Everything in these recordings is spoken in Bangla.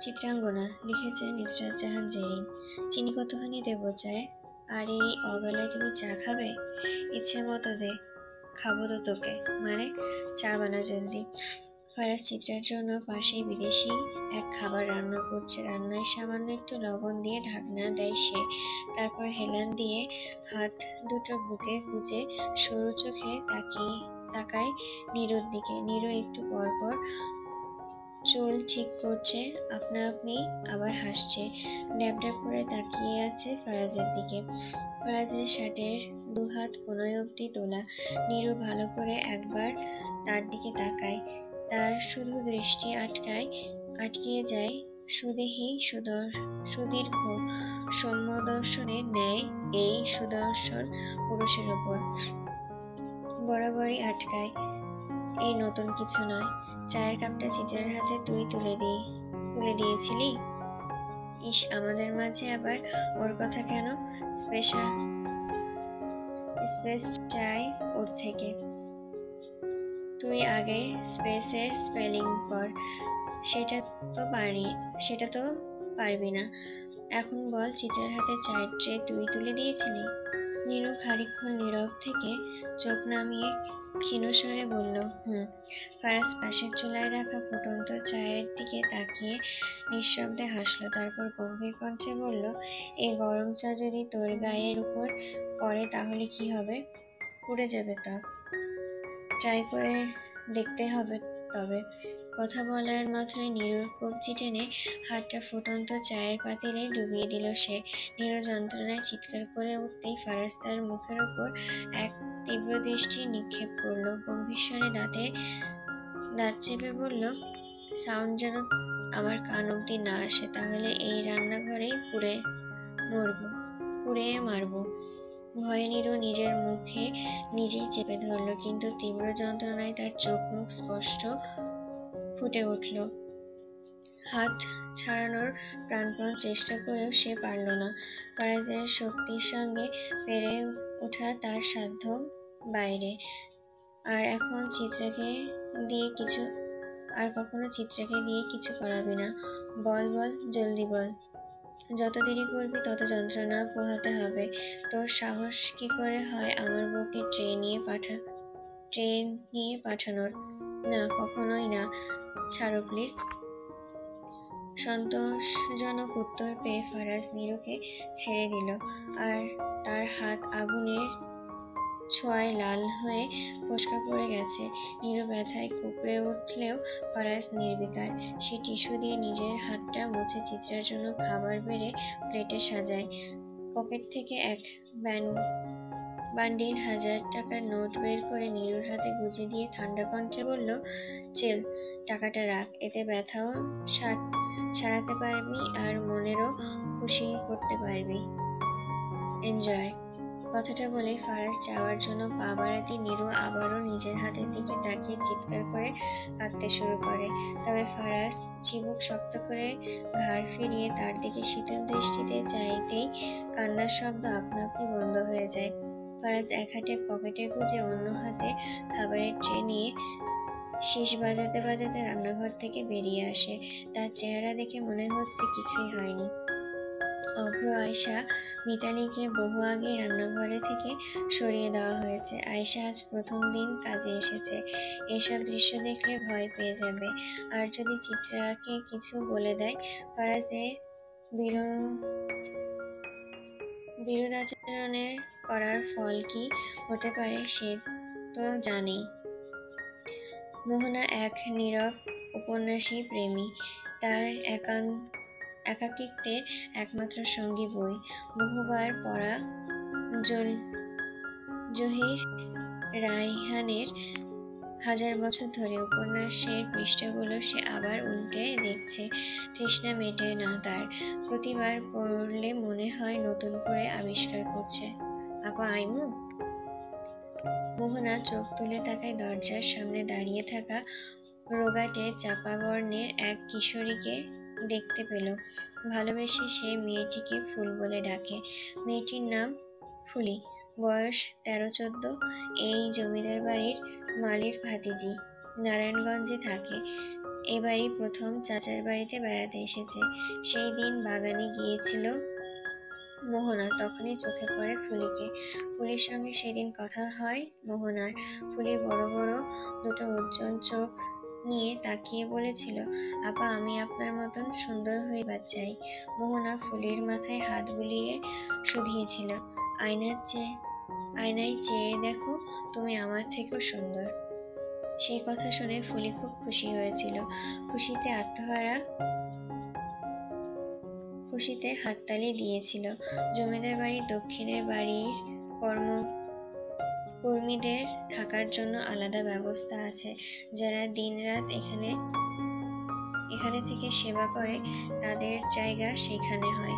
চিত্রাঙ্গনা লিখেছেন ইসরাত জাহান জেরিন। চিনি কতখানি দেবো চায়? আর এই অবেলায় তুমি চা খাবে? ইচ্ছে মতো দে, খাবো তো তোকে। মানে চা বানা জলদি। ফারাজ চিত্রার জন্য পাশেই বিদেশি এক খাবার রান্না করছে। রান্নায় সামান্য একটু লবণ দিয়ে ঢাকনা দেয় সে। তারপর হেলান দিয়ে হাত দুটো বুকে গুজে সরু চোখে তাকায় নীরুর দিকে। নীরু একটু পর পর চুল ঠিক করছে, আপনা আপনি আবার হাসছে। ড্যাব ড্যাব করে তাকিয়ে আছে ফারাজের দিকে। ফারাজের শার্টের দুহাত কোনোই অব্দি তোলা। নীরু ভালো করে একবার তার দিকে তাকায়। তার শুধু দৃষ্টি আটকিয়ে যায় সুদেহী সুদীর্ঘ সৌম্যদর্শনের ন্যায় এই সুদর্শন পুরুষের উপর। বরাবরই আটকায়, এই নতুন কিছু নয়। চায়ের কাপটা চিত্রের হাতে তুই তুলে দিয়েছিলি? ইস, আমাদের মাঝে আবার ওর কথা কেন? স্পেস চাই ওর থেকে। তুই আগে স্পেসের স্পেলিং কর। সেটা তো পারবি না। এখন বল, চিত্রের হাতে চায়ের ট্রে তুই তুলে দিয়েছিলি? নীরু খানিকক্ষণ নীরব থেকে চোখ নামিয়ে ক্ষীণস্বরে বলল, ফারাজ পাশের চুলায় রাখা ফুটন্ত চায়ের দিকে তাকিয়ে নিঃশব্দে হাসল। তারপর গম্ভীর কণ্ঠে বলল, এই গরম চা যদি তোর গায়ের উপর পড়ে তাহলে কি হবে? পুড়ে যাবে ত্বক। ট্রাই করে দেখতে হবে তবে। কথা বলার মাত্রই নীরুর কবজি টেনে হাতটা ফুটন্ত চায়ের পাতিলে ডুবিয়ে দিল সে। নীরু যন্ত্রণায় চিৎকার করে উঠতেই ফারাজ তার মুখের ওপর এক তীব্র দৃষ্টি নিক্ষেপ করলো। গম্ভীর স্বরে দাঁত চেপে বলল, সাউন্ড যেন আমার কান অব্দি না আসে, তাহলে এই রান্নাঘরেই পুড়ে মারবো। ভয়ে নীরু নিজের মুখে নিজেই চেপে ধরল, কিন্তু তীব্র যন্ত্রণায় তার চোখ মুখ স্পষ্ট ফুটে উঠল। হাত ছাড়ানোর প্রাণপণ চেষ্টা করেও সে পারল না। ফারাজের শক্তির সঙ্গে পেরে ওঠা তার সাধ্য বাইরে। আর কখনো চিত্রাকে দিয়ে কিছু করাবি না। বল, জলদি বল। যত দেরি করবি তত যন্ত্রণা পোহাতে হবে। তোর সাহস কি করে হয় আমার বউকে ট্রেন নিয়ে পাঠানোর? না, কখনোই না। ছাড়ো প্লিজ। সন্তোষজনক উত্তর পেয়ে ফারাজ নীরুকে ছেড়ে দিল। আর তার হাত আগুনের ছোঁয়ায় লাল হয়ে ফোস্কা পড়ে গেছে। নীরু ব্যথায় কুঁকড়ে উঠলেও ফারাজ নির্বিকার। সে টিস্যু দিয়ে নিজের হাতটা মুছে চিত্রার জন্য খাবার বেড়ে প্লেটে সাজায়। পকেট থেকে এক বান্ডিল 1000 টাকার নোট বের করে নীরুর হাতে গুজে দিয়ে ঠান্ডা কণ্ঠে বলল, চেল, টাকাটা রাখ। এতে ব্যথাও সারাতে পারবি আর মনেরও খুশি করতে পারবি। এনজয়। কথাটা বলে ফারাজ যাওয়ার জন্য পা বাড়াতে নীরু আবারও নিজের হাতের দিকে তাকিয়ে চিৎকার করে কাঁদতে শুরু করে। তবে ফারাজ চিবুক শক্ত করে ঘাড় ফিরিয়ে তার দিকে শীতল দৃষ্টিতে চাইতেই কান্নার শব্দ আপনা আপনি বন্ধ হয়ে যায়। ফারাজ এক হাতে পকেটে গুজে অন্য হাতে খাবারের ট্রে নিয়ে শীষ বাজাতে বাজাতে রান্নাঘর থেকে বেরিয়ে আসে। তার চেহারা দেখে মনে হচ্ছে কিছুই হয়নি। অভ্র, আয়শা, মিতালিকে বহু আগে রান্নাঘরে থেকে সরিয়ে দেওয়া হয়েছে। আয়শা আজ প্রথম দিন কাজে এসেছে। এসব দৃশ্য দেখলে ভয় পেয়ে যাবে। আর যদি চিত্রাকে কিছু বলে দেয়, ফারাজের বিরুদ্ধাচরণের করার ফল কি হতে পারে সে তো জানেই। মোহনা এক নীরব উপন্যাসী প্রেমী। তার একাকিত্বের একমাত্র সঙ্গী বই। বহুবার পড়া জহির রায়হানের 1000 বছর ধরে উপন্যাসের পৃষ্ঠাগুলো সে আবার উল্টে দেখছে। তৃষ্ণা মেটে না তার। প্রতিবার পড়লে মনে হয় নতুন করে আবিষ্কার করছে। আপা আইমু? মোহনা চোখ তুলে তাকায় দরজার সামনে দাঁড়িয়ে থাকা রোগাটে চাপা বর্ণের এক কিশোরীকে দেখতে পেল। ভালোবেসে সে মেয়েটিকে ফুল বলে ডাকে। মেয়েটির নাম ফুলি। বয়স 13-14। এই জমিদার বাড়ির মালির ভাতিজি। নারায়ণগঞ্জে থাকে। এবারই প্রথম চাচার বাড়িতে বেড়াতে এসেছে। সেই দিন বাগানে গিয়েছিল মোহনা, তখনই চোখে পড়ে ফুলিকে। ফুলির সঙ্গে সেদিন কথা হয় মোহনার। ফুলি বড় বড় দুটো উজ্জ্বল চোখ নিয়ে তাকিয়ে বলেছিল, আপা, আমি আপনার মতন সুন্দর হইবার চাই। মোহনা ফুলির মাথায় হাত বুলিয়ে শুধিয়েছিল, আয়নায় চেয়ে দেখো, তুমি আমার থেকেও সুন্দর। সেই কথা শুনে ফুলি খুব খুশি হয়েছিল। খুশিতে হাততালি দিয়েছিল। জমিদার বাড়ির দক্ষিণের বাড়ির কর্মীদের থাকার জন্য আলাদা ব্যবস্থা আছে। যারা দিনরাত এখানে থেকে সেবা করে, তাদের জায়গা সেখানে হয়।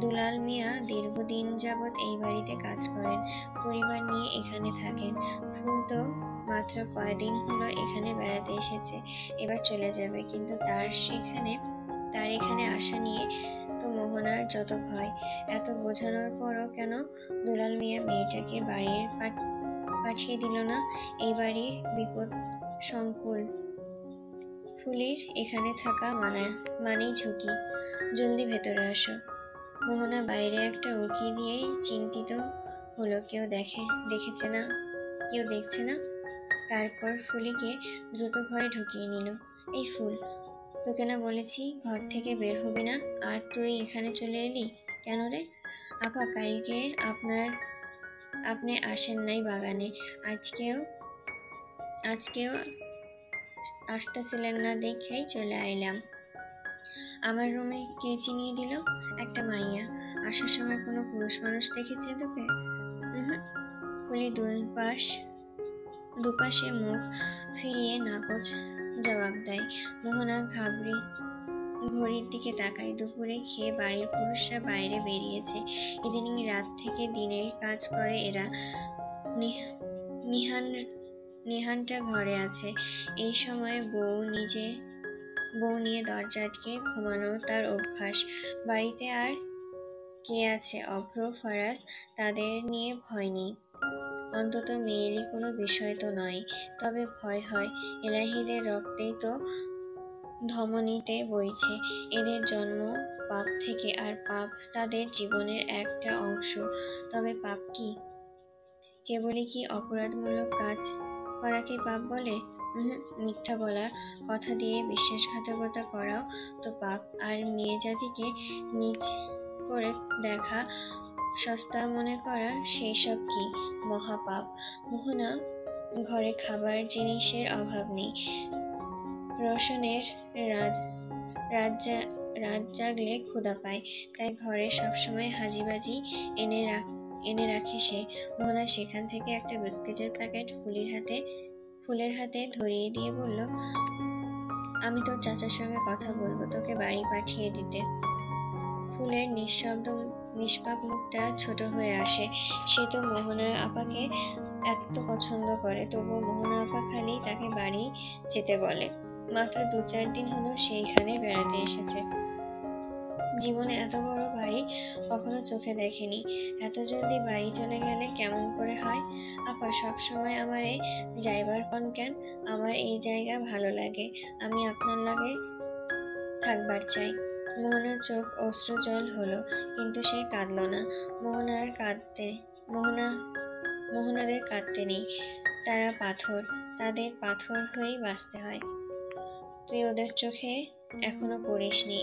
দুলাল মিয়া দীর্ঘদিন যাবৎ এই বাড়িতে কাজ করেন, পরিবার নিয়ে এখানে থাকেন। ফুল তো মাত্র কয়দিন হলো এখানে বেড়াতে এসেছে, এবার চলে যাবে। কিন্তু তার এখানে আসা নিয়ে তো মোহনার যত ভয়। এত বোঝানোর পরও কেন দুলাল মিয়া মেয়েটাকে পাঠিয়ে দিল না? এই বাড়ির বিপদ সংকুল। ফুলির এখানে থাকা মানেই ঝুঁকি। জলদি ভেতরে আসো। মোহনা বাইরে একটা উঁকি দিয়েই চিন্তিত হলো, কেউ দেখছে না। তারপর ফুলিকে দ্রুত ঘরে ঢুকিয়ে নিল। এই ফুল, তোকে না বলেছি ঘর থেকে বের হবি না, আর তুই এখানে চলে এলি কেন রে? আপা, কালকে আপনি আসেন নাই বাগানে, আজকেও আসতেছিলেন না দেখেই চলে আইলাম। আমার রুমে কে চিনিয়ে দিল? একটা মাইয়া। আসার সময় কোনো পুরুষ মানুষ দেখেছে তোকে? ফুলি দুপাশে মুখ ফিরিয়ে নাকচ জবাব দেয়। মোহনা ঘড়ির দিকে তাকায়। দুপুরে খেয়ে বাড়ির পুরুষরা বাইরে বেরিয়েছে। ইদানিং রাত থেকে দিনের কাজ করে এরা। নিহানটা ঘরে আছে। এই সময় বউ নিয়ে দরজা আটকে ঘুমানো তার অভ্যাস। বাড়িতে আর কে আছে? অভ্র, ফারাজ, তাদের নিয়ে ভয় নেই। অন্তত মেয়েলি কোনো বিষয় তো নয়। তবে ভয় হয়, এলাহিদের রক্তেই তো ধমনীতে বইছে। এদের জন্ম পাপ থেকে, আর পাপ তাদের জীবনের একটা অংশ। তবে পাপ কি? কেবলই কি অপরাধমূলক কাজ করাকে পাপ বলে? মিথ্যা বলা, কথা দিয়ে বিশ্বাসঘাতকতা করাও তো পাপ। আর মেয়ে জাতিকে নিচ করে দেখা, সস্তা মনে করা, সেই সব কি মহাপাপ। মোহনা ঘরে খাবার জিনিসের অভাব নেই। রসনের রাত জাগলে ক্ষুধা পায়, তাই ঘরে সবসময় হাজিবাজি এনে রাখে সে। মোহনা সেখান থেকে একটা বিস্কিটের প্যাকেট ফুলের হাতে ধরিয়ে দিয়ে বলল, আমি তোর চাচার সঙ্গে কথা বলবো, তোকে বাড়ি পাঠিয়ে দিতে। ফুলের নিষ্পাপ মুখটা ছোট হয়ে আসে। সে তো মোহনা আপাকে এত পছন্দ করে, তবুও মোহনা আপা খালি তাকে বাড়ি যেতে বলে। মাত্র 2-4 দিন হলো সেইখানে বেড়াতে এসেছে। জীবনে এত বড় বাড়ি কখনো চোখে দেখেনি। এত জলদি বাড়ি চলে গেলে কেমন করে হয়? আপা, সবসময় আমারে যাইবার কন কেন? আমার এই জায়গা ভালো লাগে, আমি আপনার লাগে থাকবার চাই। মোহনার চোখ অশ্রুজল হলো, কিন্তু সে কাঁদল না। মোহনাদের কাঁদতে নেই, তারা পাথর, তাদের পাথর হয়েই বাঁচতে হয়। তুই ওদের চোখে এখনো পড়িসনি।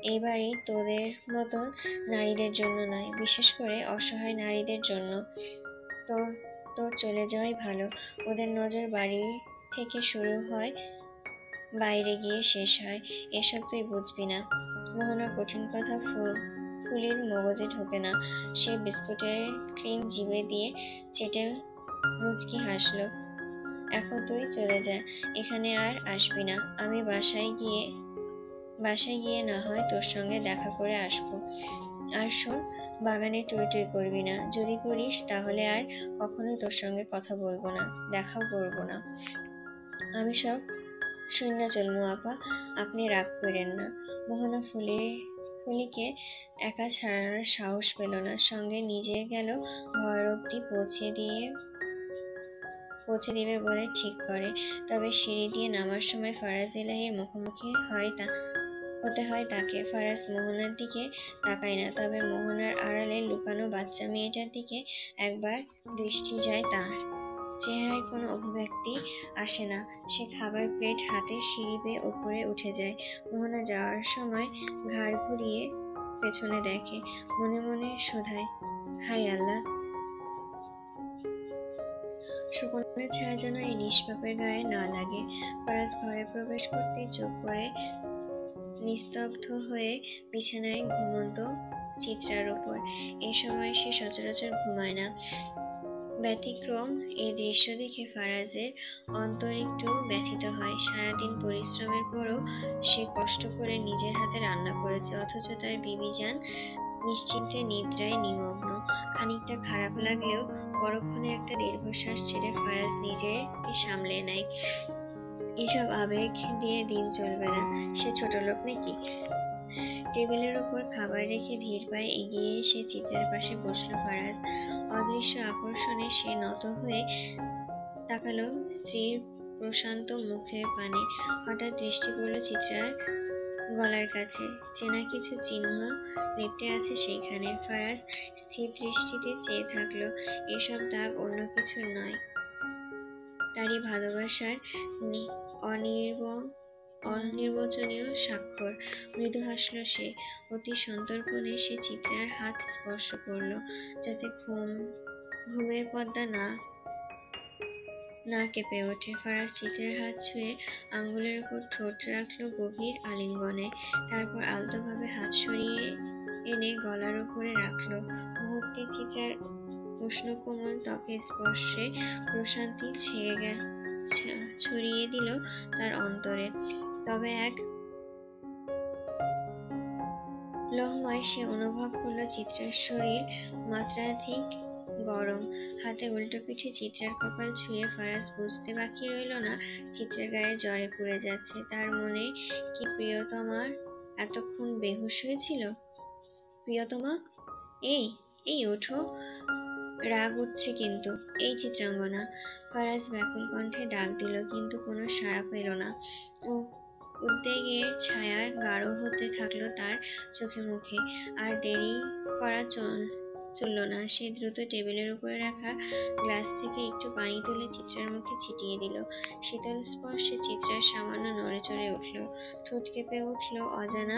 এই বাড়ি তোদের মতন নারীদের জন্য নয়, বিশেষ করে অসহায় নারীদের জন্য। তোর চলে যাওয়াই ভালো। ওদের নজর বাড়ি থেকে শুরু হয়, বাইরে গিয়ে শেষ হয়। এসব তুই বুঝবি না। মোহনার কঠিন কথা ফুলির মগজে ঢোকে না। সে বিস্কুটের ক্রিম জিভে দিয়ে চেটে মুচকি হাসলো। এখন তুই চলে যা, এখানে আর আসবি না। আমি বাসায় গিয়ে না হয় তোর সঙ্গে দেখা করে আসবো। আর শোন, বাগানে টুই টুই করবি না। যদি করিস তাহলে আর কখনোই তোর সঙ্গে কথা বলবো না, দেখাও করবো না। আমি সব শূন্য চলমু আপা, আপনি রাগ করেন না। মোহনা ফুলিকে একা ছাড়ানোর সাহস পেল না। সঙ্গে নিজে গেল, ঘর অব্দি পৌঁছে দিয়ে পৌঁছে দিবে বলে ঠিক করে। তবে সিঁড়ি দিয়ে নামার সময় ফারাজ ইলাহির মুখোমুখি হতে হয় তাকে। ফারাজ মোহনার দিকে তাকায় না, তবে মোহনার আড়ালে লুকানো বাচ্চা মেয়েটার দিকে একবার দৃষ্টি যায় তার। চেহারায় কোনো অভিব্যক্তি আসে না। সে খাবার প্লেট হাতে সিঁড়ি বেয়ে উপরে উঠে যায়। মোহনা যাওয়ার সময় ঘাড় ঘুরিয়ে পেছনে দেখে, মনে মনে শোধায়, হায় আল্লাহ, শকুনের ছায়া যেন এই নিষ্পাপের গায়ে না লাগে। ফারাজ ঘরে প্রবেশ করতেই চোখ পড়ে নিস্তব্ধ হয়ে বিছানায় ঘুমন্ত চিত্রার উপর। এই সময় সে সচরাচর ঘুমায় না। ব্যতিক্রম এই দৃশ্য দেখে ফারাজের অন্তর একটু ব্যথিত হয়। সারাদিন পরিশ্রমের পরও সে কষ্ট করে নিজের হাতে রান্না করেছে, অথচ তার বিবি জান নিশ্চিন্তে নিদ্রায় নিমগ্ন। খানিকটা খারাপ লাগলেও পরক্ষণে একটা দীর্ঘশ্বাস ছেড়ে ফারাজ নিজেকে সামলে নেয়। এসব আবেগ দিয়ে দিন চলবে না। সে ছোট লোক নাকি? টেবিলের ওপর খাবার রেখে ধীর পায়ে এগিয়ে এসে চিত্রের পাশে বসলো ফারাজ। অদৃশ্য আকর্ষণে সে নত হয়ে তাকালো স্ত্রীর প্রশান্ত মুখের পানে। হঠাৎ দৃষ্টি পড়ল চিত্রার গলার কাছে। চেনা কিছু চিহ্ন লেপ্টে আছে সেইখানে। ফারাজ স্থির দৃষ্টিতে চেয়ে থাকলো। এসব দাগ অন্য কিছুর নয়, তারই ভালোবাসার অনির্বচনীয় স্বাক্ষর। মৃদু হাসল সে। অতি সন্তর্পণে সে চিত্রার হাত স্পর্শ করল, যাতে ঘুমের পর্দা না কেঁপে ওঠে। ফারাজ চিত্রের হাত ছুঁয়ে আঙ্গুলের উপর ঠোঁট রাখলো গভীর আলিঙ্গনে। তারপর আলতোভাবে হাত সরিয়ে এনে গলার উপরে রাখলো। মুহূর্তে চিত্রার উষ্ণ কোমল ত্বকের স্পর্শে প্রশান্তি ছড়িয়ে দিল তার অন্তরে। তবে এক লহমায় সে অনুভব করলো চিত্রার শরীর মাত্রাধিক গরম। হাতে উল্টো পিঠে চিত্রার কপাল ছুঁয়ে ফারাজ বুঝতে বাকি রইল না চিত্রের গায়ে জ্বরে পুড়ে যাচ্ছে। তার মনে কি প্রিয়তমার এতক্ষণ বেহুশ হয়েছিল? প্রিয়তমা, এই এই ওঠো, রাগ উঠছে কিন্তু। এই চিত্রাঙ্গনা। ফারাজ ব্যাকুল কণ্ঠে ডাক দিল, কিন্তু কোনো সাড়া পেল না। উদ্বেগের ছায়া গাঢ় হতে থাকলো তার চোখে মুখে। আর দেরি করা চলল না। সে দ্রুত টেবিলের উপরে রাখা গ্লাস থেকে একটু পানি তুলে চিত্রার মুখে ছিটিয়ে দিল। শীতল স্পর্শে চিত্রার সামান্য নড়ে চড়ে উঠল, ঠোঁট কেঁপে উঠল অজানা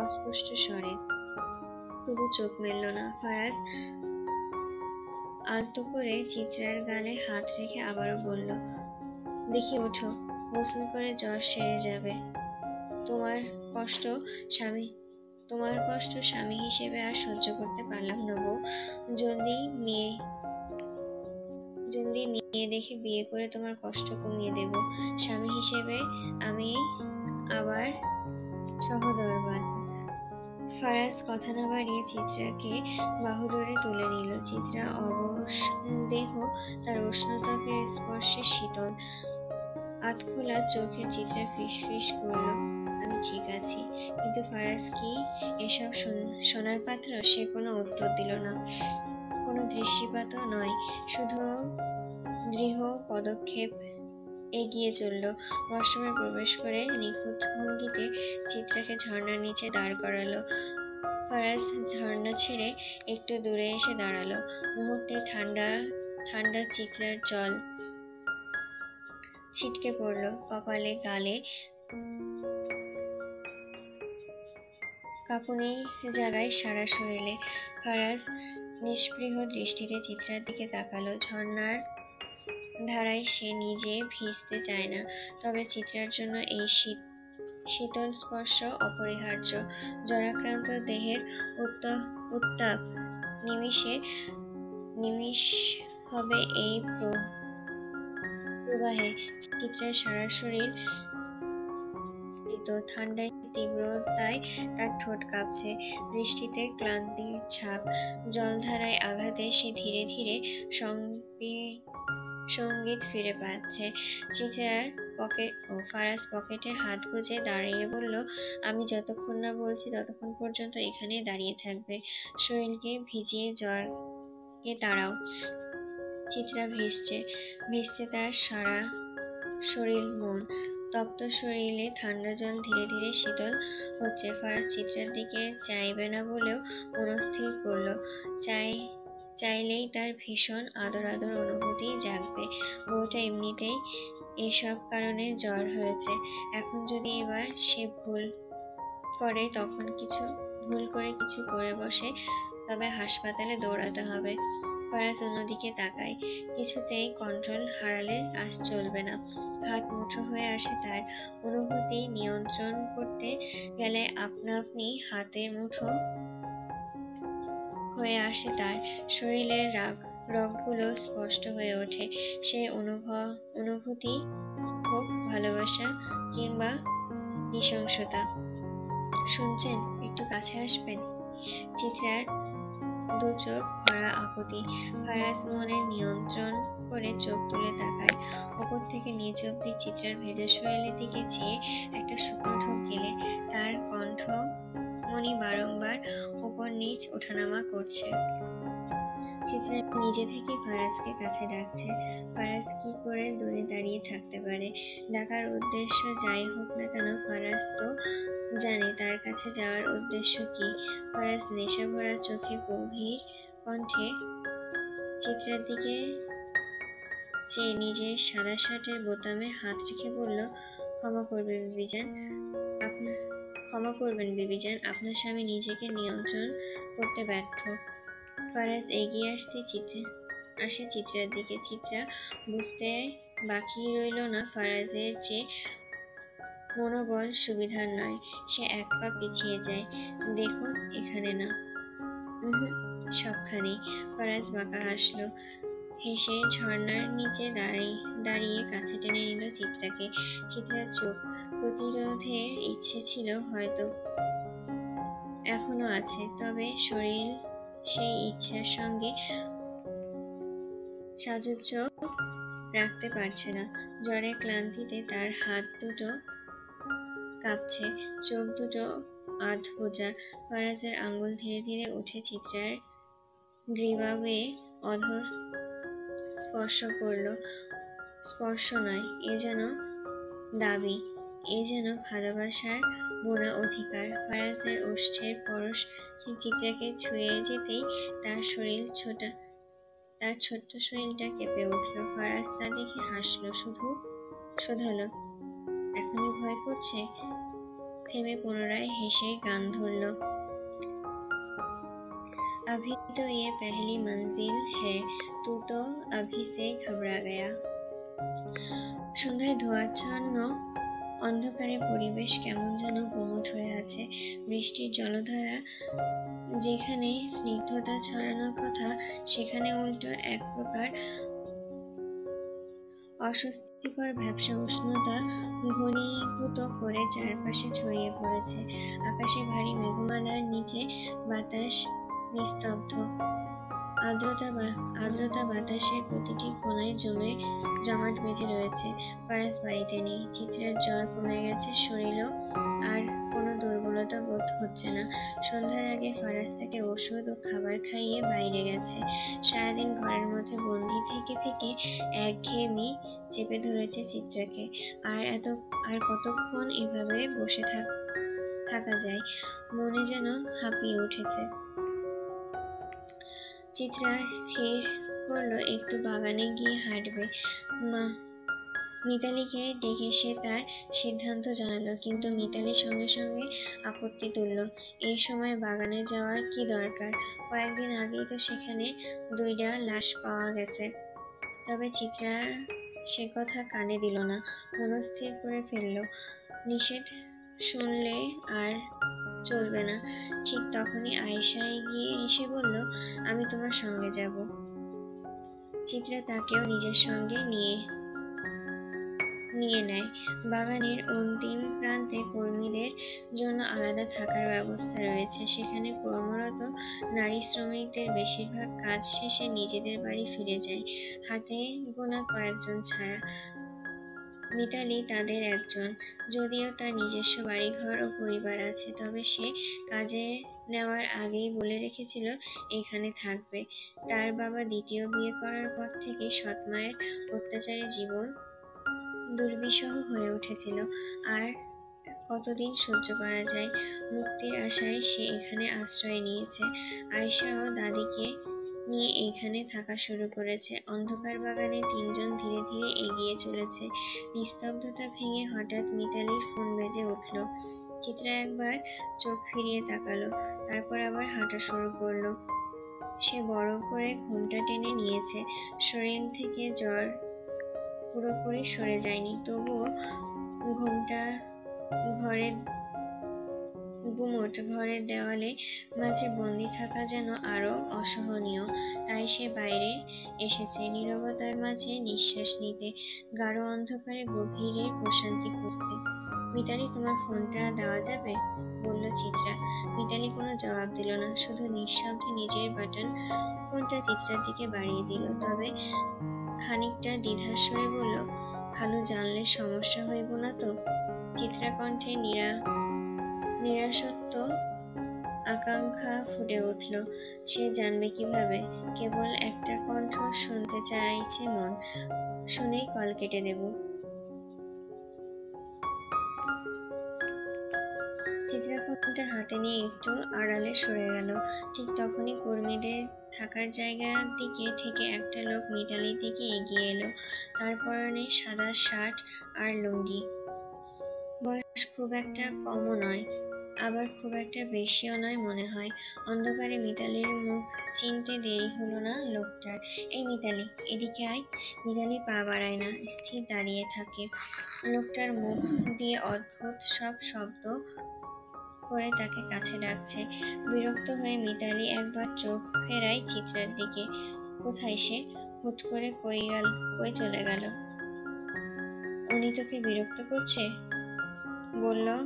অস্পষ্ট স্বরে। তবু চোখ মেলল না। ফারাজ আলতো করে চিত্রার গালে হাত রেখে আবারও বলল, দেখি ওঠো, গোসল করে জ্বর সেরে যাবে। তোমার কষ্ট স্বামী হিসেবে আর সহ্য করতে পারলাম না বউ। জলদি মেয়ে দেখে বিয়ে করে তোমার কষ্ট কমিয়ে দেব। স্বামী হিসেবে আমি আবার সহদরবান। ফারাজ কথা না বাড়িয়ে চিত্রাকে বাহুডোরে তুলে নিল। চিত্রা অবশ দেহ তার উষ্ণ ত্বকের স্পর্শে শীতল। আধখোলা চোখে চিত্রা ফিসফিস করল, আমি ঠিক আছি। কিন্তু ফারাজ কি এসব শোনার পাত্র? সে কোনো উত্তর দিল না, কোনো দৃষ্টিপাতও নয়, শুধু দৃঢ় পদক্ষেপ এগিয়ে চলল। ওয়াশরুমে প্রবেশ করে নিখুঁত ভঙ্গিতে চিত্রাকে ঝর্ণার নিচে দাঁড় করালো। ফারাজ ঝর্ণা ছেড়ে একটু দূরে এসে দাঁড়ালো। মুহূর্তে ঠান্ডা ঠান্ডা চিত্রার জল ছিটকে পড়ল কপালে, গালে, কাঁপুনি জাগায় সারা শরীরে। ফারাজ নিস্পৃহ দৃষ্টিতে চিত্রার দিকে তাকালো। ঝর্ণার ধারায় সে নিজে ভিজতে চায় না, তবে চিত্রার জন্য এই শীতল স্পর্শ অপরিহার্য। জ্বরাক্রান্ত দেহের উত্তাপ নিমিষ হবে এই প্রবাহে। চিত্রার সারা শরীর ঠান্ডায় তীব্রতায় তার ঠোঁট কাঁপছে, দৃষ্টিতে ক্লান্তির ছাপ। জলধারায় আঘাতে সে ধীরে ধীরে সঙ্গীত ফিরে পাচ্ছে। ফারাজ পকেটে হাত গুজে দাঁড়িয়ে বলল, আমি যতক্ষণ না বলছি ততক্ষণ পর্যন্ত এখানে দাঁড়িয়ে থাকবে। শরীরকে ভিজিয়ে জ্বরকে তাড়াও। চিত্রা ভিজছে, ভিজছে তার সারা শরীর মন। তপ্ত শরীরে ঠান্ডা জল ধীরে ধীরে শীতল হচ্ছে। ফারাজ চিত্রার দিকে চাইবে না বলেও মনস্থির করলো, চাইলেই তার ভীষণ আদর আদর অনুভূতি জাগবে। বউটা এমনিতেই এসব কারণে জ্বর হয়েছে, এখন যদি এবার সে ভুল করে কিছু করে বসে, তবে হাসপাতালে দৌড়াতে হবে। ফারাজ অন্যদিকে তাকায়, কিছুতেই কন্ট্রোল হারালে আজ চলবে না। হাত মুঠো হয়ে আসে তার, অনুভূতি নিয়ন্ত্রণ করতে গেলে আপনা আপনি হাতের মুঠো হয়ে আসে তার। শরীরের রগগুলো স্পষ্ট হয়ে ওঠে। সে অনুভূতি হোক ভালোবাসা কিংবা নৃশংসতা। শুনছেন, একটু কাছে আসবেন? চিত্রার দু চোখ ভরা আকুতি। ফারাজ মনের নিয়ন্ত্রণ করে চোখ তুলে তাকায়। উপর থেকে নিচ অব্দি চিত্রার ভেজা শরীরের দিকে চেয়ে একটা শুকনো ঢোক গেলে তার কণ্ঠ মনি বারংবার উপর নিচ ওঠানামা করছে। চিত্রা নিজে থেকে ফারাজকে কাছে ডাকছে। ফারাজ কি করে দূরে দাঁড়িয়ে থাকতে পারে? ডাকার উদ্দেশ্য যাই হোক না কেন, ফারাজ তো জানে তার কাছে যাওয়ার উদ্দেশ্য কি। ফারাজ নেশা ভরা চোখে গভীর কণ্ঠে চিত্রার দিকে চেয়ে নিজের সাদা শার্টের বোতামে হাত রেখে বলল, ক্ষমা করবেন বিবিজান, আপনার স্বামী নিজেকে নিয়ন্ত্রণ করতে ব্যর্থ। ফারাজ এগিয়ে আসে চিত্রার দিকে। চিত্রা বুঝতে বাকি রইল না, ফারাজের যে মনোবল সুবিধার নয়। সে এক পা পিছিয়ে যায়। দেখুন, এখানে না, সবখানেই। ফারাজ বাঁকা হাসলো, হেসে ঝর্ণার নিচে দাঁড়িয়ে কাছে টেনে নিল চিত্রাকে। চিত্রার চোখ প্রতিরোধের ইচ্ছে ছিল হয়তো, এখনো আছে, তবে শরীর সেই ইচ্ছার সঙ্গে সাযুজ্য রাখতে পারছে না। জ্বরে ক্লান্তিতে তার হাত দুটো কাঁপছে, চোখ দুটো আধবোজা। ফারাজের আঙ্গুল ধীরে ধীরে উঠে চিত্রার গ্রীবা বেয়ে অধর স্পর্শ করলো। স্পর্শ নয়, এ যেন দাবি, এ যেন ভালোবাসার বোনা অধিকার। ফারাজের ওষ্ঠের পরশ চিত্রাকে ছুঁয়ে যেতেই তার ছোট্ট শরীরটা কেঁপে উঠল। ফারাজ তা দেখে হাসলো, শুধু শোধালো, এখনই ভয় করছে? থেমে পুনরায় হেসে গান ধরল, अभी तो ये पहली मंजिल है, तू तो अभी से घबरा गया। সন্ধ্যায় ধোঁয়াচ্ছন্ন অন্ধকারে পরিবেশ কেমন যেন গোমট হয়ে আছে। বৃষ্টির জলধারা যেখানে স্নিগ্ধতা ছড়ানোর কথা, সেখানে উল্টো এক প্রকার অস্বস্তিকর ভ্যাপসা উষ্ণতা ঘনীভূত করে চারপাশে ছড়িয়ে পড়েছে। আকাশে ভারী মেঘমালার নিচে বাতাস নিস্তব্ধ। আর্দ্রতা বাতাসের প্রতিটি কোণায় জমাট বেঁধে রয়েছে। ফারাজ বাড়িতে নেই। চিত্রার জ্বর কমে গেছে, শরীরও আর কোনো দুর্বলতা বোধ হচ্ছে না। সন্ধ্যার আগে ফারাজ তাকে ওষুধ ও খাবার খাইয়ে বাইরে গেছে। সারাদিন ঘরের মধ্যে বন্দি থেকে থেকে একঘেয়েমি চেপে ধরেছে চিত্রাকে। আর কতক্ষণ এভাবে বসে থাকা যায়? মনে যেন হাঁপিয়ে উঠেছে। চিত্রা স্থির করলো একটু বাগানে গিয়ে হাঁটবে। মিতালিকে ডেকে সে তার সিদ্ধান্ত জানালো, কিন্তু মিতালির সঙ্গে সঙ্গে আপত্তি তুলল। এই সময় বাগানে যাওয়ার কি দরকার? কয়েকদিন আগেই তো সেখানে 2টা লাশ পাওয়া গেছে। তবে চিত্রা সে কথা কানে দিল না, মনস্থির করে ফেলল, নিষেধ শুনলে আর চলবে না। ঠিক তখনই আয়েশা এগিয়ে এসে বলল, আমি তোমার সঙ্গে যাব। চিত্রা তাকেও নিজের সঙ্গে নিয়ে নেয়। বাগানের অন্তিম প্রান্তে কর্মীদের জন্য আলাদা থাকার ব্যবস্থা রয়েছে। সেখানে কর্মরত নারী শ্রমিকদের বেশিরভাগ কাজ শেষে নিজেদের বাড়ি ফিরে যায়, হাতে গোনা কয়েকজন ছাড়া। মিতালি তাদের একজন। যদিও তার নিজস্ব বাড়িঘর ও পরিবার আছে, তবে সে কাজে নেওয়ার আগেই বলে রেখেছিল এখানে থাকবে। তার বাবা দ্বিতীয় বিয়ে করার পর থেকে সৎ মায়ের অত্যাচারে জীবন দুর্বিষহ হয়ে উঠেছিল। আর কতদিন সহ্য করা যায়? মুক্তির আশায় সে এখানে আশ্রয় নিয়েছে। আয়েশা ও দাদিকে নিয়ে এইখানে থাকা শুরু করেছে। অন্ধকার বাগানে তিনজন ধীরে ধীরে এগিয়ে চলেছে। নিস্তব্ধতা ভেঙে হঠাৎ মিতালির ফোন বেজে উঠল। চিত্রা একবার চোখ ফিরিয়ে তাকালো, তারপর আবার হাঁটা শুরু করলো। সে বড় করে ঘোমটা টেনে নিয়েছে। শরীর থেকে জ্বর পুরোপুরি সরে যায়নি, তবুও ঘোমটা ঘরের গুমোট ঘরের দেওয়ালে মাঝে বন্দি থাকা যেন আরো অসহনীয়। তাই সে বাইরে এসেছে, নীরবতার মাঝে নিঃশ্বাস নিতে, গাঢ় অন্ধকারে গভীরের প্রশান্তি খুঁজতে। মিতালি, তোমার ফোনটা দেওয়া যাবে? বলল চিত্রা। মিতালি কোনো জবাব দিল না, শুধু নিঃশব্দে নিজের বাটন ফোনটা চিত্রার দিকে বাড়িয়ে দিল। তবে খানিকটা দ্বিধার স্বরে বলল, খালু জানলে সমস্যা হইব না তো? চিত্রা কণ্ঠে নিরাসত্ব আকাঙ্ক্ষা ফুটে উঠল। সে জানবে কিভাবে? কেবল একটা কণ্ঠ শুনতে চাইছে মন, শুনেই কল কেটে দেব। চিত্রা ফোনটা হাতে নিয়ে একটু আড়ালে সরে গেল। ঠিক তখনই কর্মীদের থাকার জায়গার দিকে থেকে একটা লোক মিতালির দিকে এগিয়ে এলো। তার পরনে সাদা শার্ট আর লুঙ্গি। বয়স খুব একটা কমও নয়, আবার খুব একটা বেশিও নয় মনে হয়। অন্ধকারে মিতালির মুখ চিনতে দেরি হলো না লোকটার। এই মিতালি, এদিকে আয়। মিতালি পা বাড়ায় না, স্থির দাঁড়িয়ে থাকে। লোকটার মুখ দিয়ে অদ্ভুত সব শব্দ করে তাকে কাছে ডাকছে। বিরক্ত হয়ে মিতালি একবার চোখ ফেরায় চিত্রার দিকে। কোথায় সে? হুট করে কই চলে গেল? উনি তোকে বিরক্ত করছে? বলো,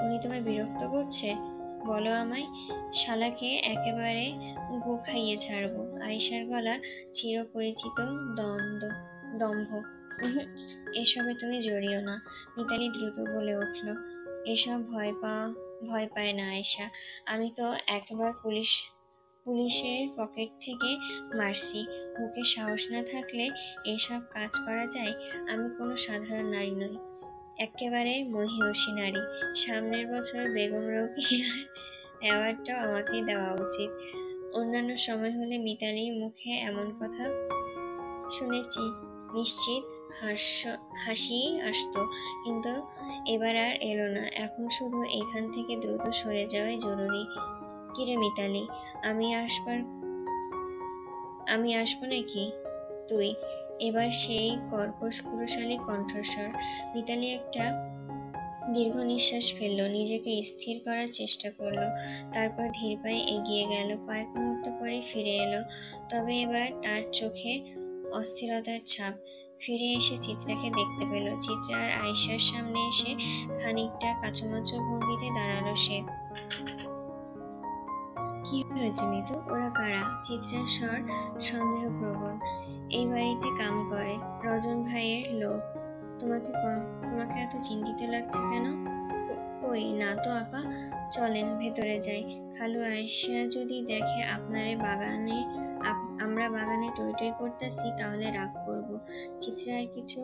উনি তোমায় বিরক্ত করছে? বলো আমায়। শালাকে একেবারে গু খাইয়ে ছাড়বো। আয়েশার গলা চিরপরিচিত দম্ভ। এসবে তুমি জড়িও না, মিতালি দ্রুত বলে উঠল। এসব ভয় পায় না আয়েশা। আমি তো একবার পুলিশের পকেট থেকে মারছি। বুকে সাহস না থাকলে এসব কাজ করা যায়? আমি কোনো সাধারণ নারী নই, একেবারে মহিয়সী নারী। সামনের বছর বেগম রোকেয়ার অ্যাওয়ার্ডটাও আমাকেই দেওয়া উচিত। অন্যান্য সময় হলে মিতালির মুখে এমন কথা শুনেছি নিশ্চিত হাসি আসতো, কিন্তু এবার আর এলো না। এখন শুধু এখান থেকে দ্রুত সরে যাওয়াই জরুরি। কিরে মিতালি, আমি আসবো নাকি? তুই। এবার সেই কর্কশ পুরুষালী কণ্ঠস্বর। মিতালি একটা দীর্ঘ নিঃশ্বাস ফেলল, নিজেকে স্থির করার চেষ্টা করলো। তারপর ধীর পায়ে এগিয়ে গেল। কয়েক মুহূর্ত পরে ফিরে এলো, তবে এবার তার চোখে অস্থিরতার ছাপ। ফিরে এসে চিত্রাকে দেখতে পেল। চিত্রা আর আয়েশার সামনে এসে খানিকটা কাঁচুমাচু ভঙ্গিতে দাঁড়ালো সে। কি হয়েছে মিতু? ওরা কারা? চিত্রার স্বর সন্দেহপ্রবণ। এই বাড়িতে কাম করে, রজন ভাইয়ের লোক। তোমাকে এত চিন্তিত লাগছে কেন? কই না তো আপা, চলেন ভেতরে যাই। খালু আয়েশা যদি দেখে আমরা বাগানে টই টই করতেছি, তাহলে রাগ করবো। চিত্রা আর কিছু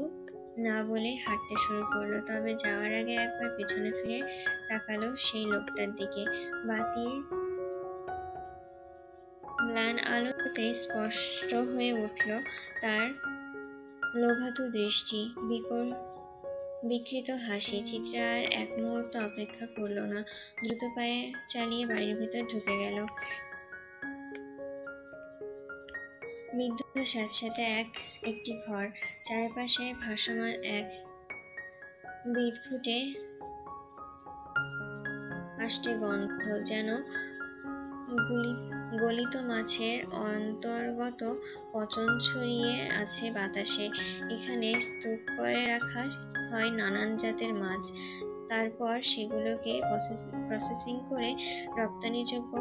না বলে হাঁটতে শুরু করলো, তবে যাওয়ার আগে একবার পেছনে ফিরে তাকালো সেই লোকটার দিকে। বাতির ম্লান আলোতে স্পষ্ট হয়ে উঠল তার লোভাতু দৃষ্টি, বিকৃত হাসি। চিত্রা আর এক মুহূর্ত অপেক্ষা করলো না, দ্রুত পায়ে চালিয়ে বাড়ির ভিতর ঢুকে গেল। বৃদ্ধ স্যাঁতস্যাঁতে একটি ঘর, চারপাশে ভাসমান এক বিদঘুটে আষ্টে গন্ধ, যেন গলিত মাছের অন্তর্গত পচন ছড়িয়ে আছে বাতাসে। এখানে স্তূপ করে রাখা হয় নানান জাতের মাছ, তারপর সেগুলোকে প্রসেসিং করে রপ্তানিযোগ্য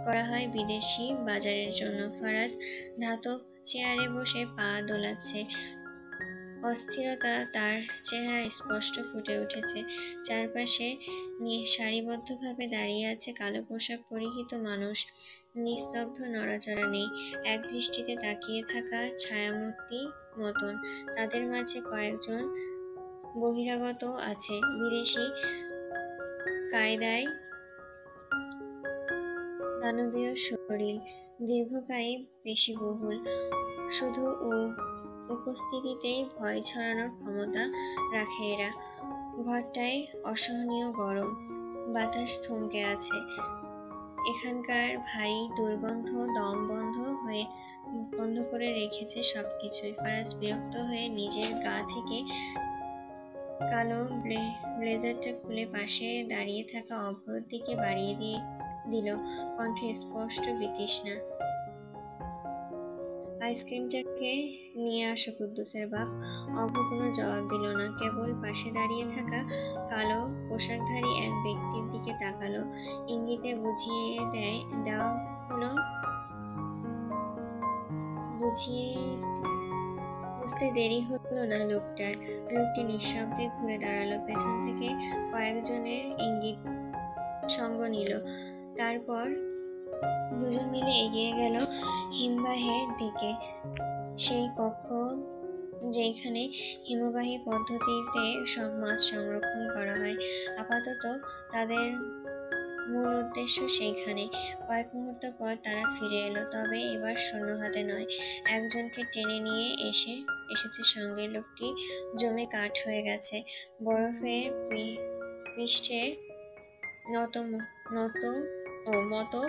করা হয় বিদেশি বাজারের জন্য। ফারাজ ধাতব চেয়ারে বসে পা দোলাচ্ছে, অস্থিরতা তার চেহারায় স্পষ্ট ফুটে উঠেছে। চারপাশে সারিবদ্ধভাবে দাঁড়িয়ে আছে কালো পোশাক পরিহিত মানুষ। নিস্তব্ধ, নড়াচড়া নেই, এক দৃষ্টিতে তাকিয়ে থাকা ছায়ামূর্তি মতন। তাদের মাঝে কয়েকজন বহিরাগত আছে, বিদেশি কায়দায় দানবীয় শরীর, দীর্ঘকায়ী পেশিবহুল, শুধু উপস্থিতিতেই ভয় ছড়ানোর ক্ষমতা রাখে এরা। ঘরটায় অসহনীয় গরম, বাতাস থমকে আছে। এখানকার ভারী দুর্গন্ধ দম বন্ধ করে রেখেছে সবকিছুই। ফারাজ বিরক্ত হয়ে নিজের গা থেকে কালো ব্লেজারটা খুলে পাশে দাঁড়িয়ে থাকা অভ্রর দিকে বাড়িয়ে দিল, কণ্ঠে স্পষ্ট বিতৃষ্ণা। আইসক্রিমটাকে নিয়ে আসো কুদ্দুসের বাপ। অভ্র কোনো জবাব দিল না, কেবল পাশে দাঁড়িয়ে থাকা কালো পোশাকধারী এক ব্যক্তির দিকে তাকালো। ইঙ্গিতে দেওয়া হলো, বুঝতে দেরি হলো না লোকটার। লোকটি নিঃশব্দে ঘুরে দাঁড়ালো, পেছন থেকে কয়েকজনের ইঙ্গিত সঙ্গ নিল। তারপর দুজন মিলে এগিয়ে গেল হিমবাহের দিকে, সেই কক্ষ যেখানে হিমবাহী পদ্ধতিতে সব মাছ সংরক্ষণ করা হয়। আপাতত তাদের মূল উদ্দেশ্য সেইখানে। কয়েক মুহূর্ত পর তারা ফিরে এলো, তবে এবার শূন্য হাতে নয়। একজনকে টেনে নিয়ে এসেছে সঙ্গে। লোকটি জমে কাঠ হয়ে গেছে, বরফের পৃষ্ঠে মতো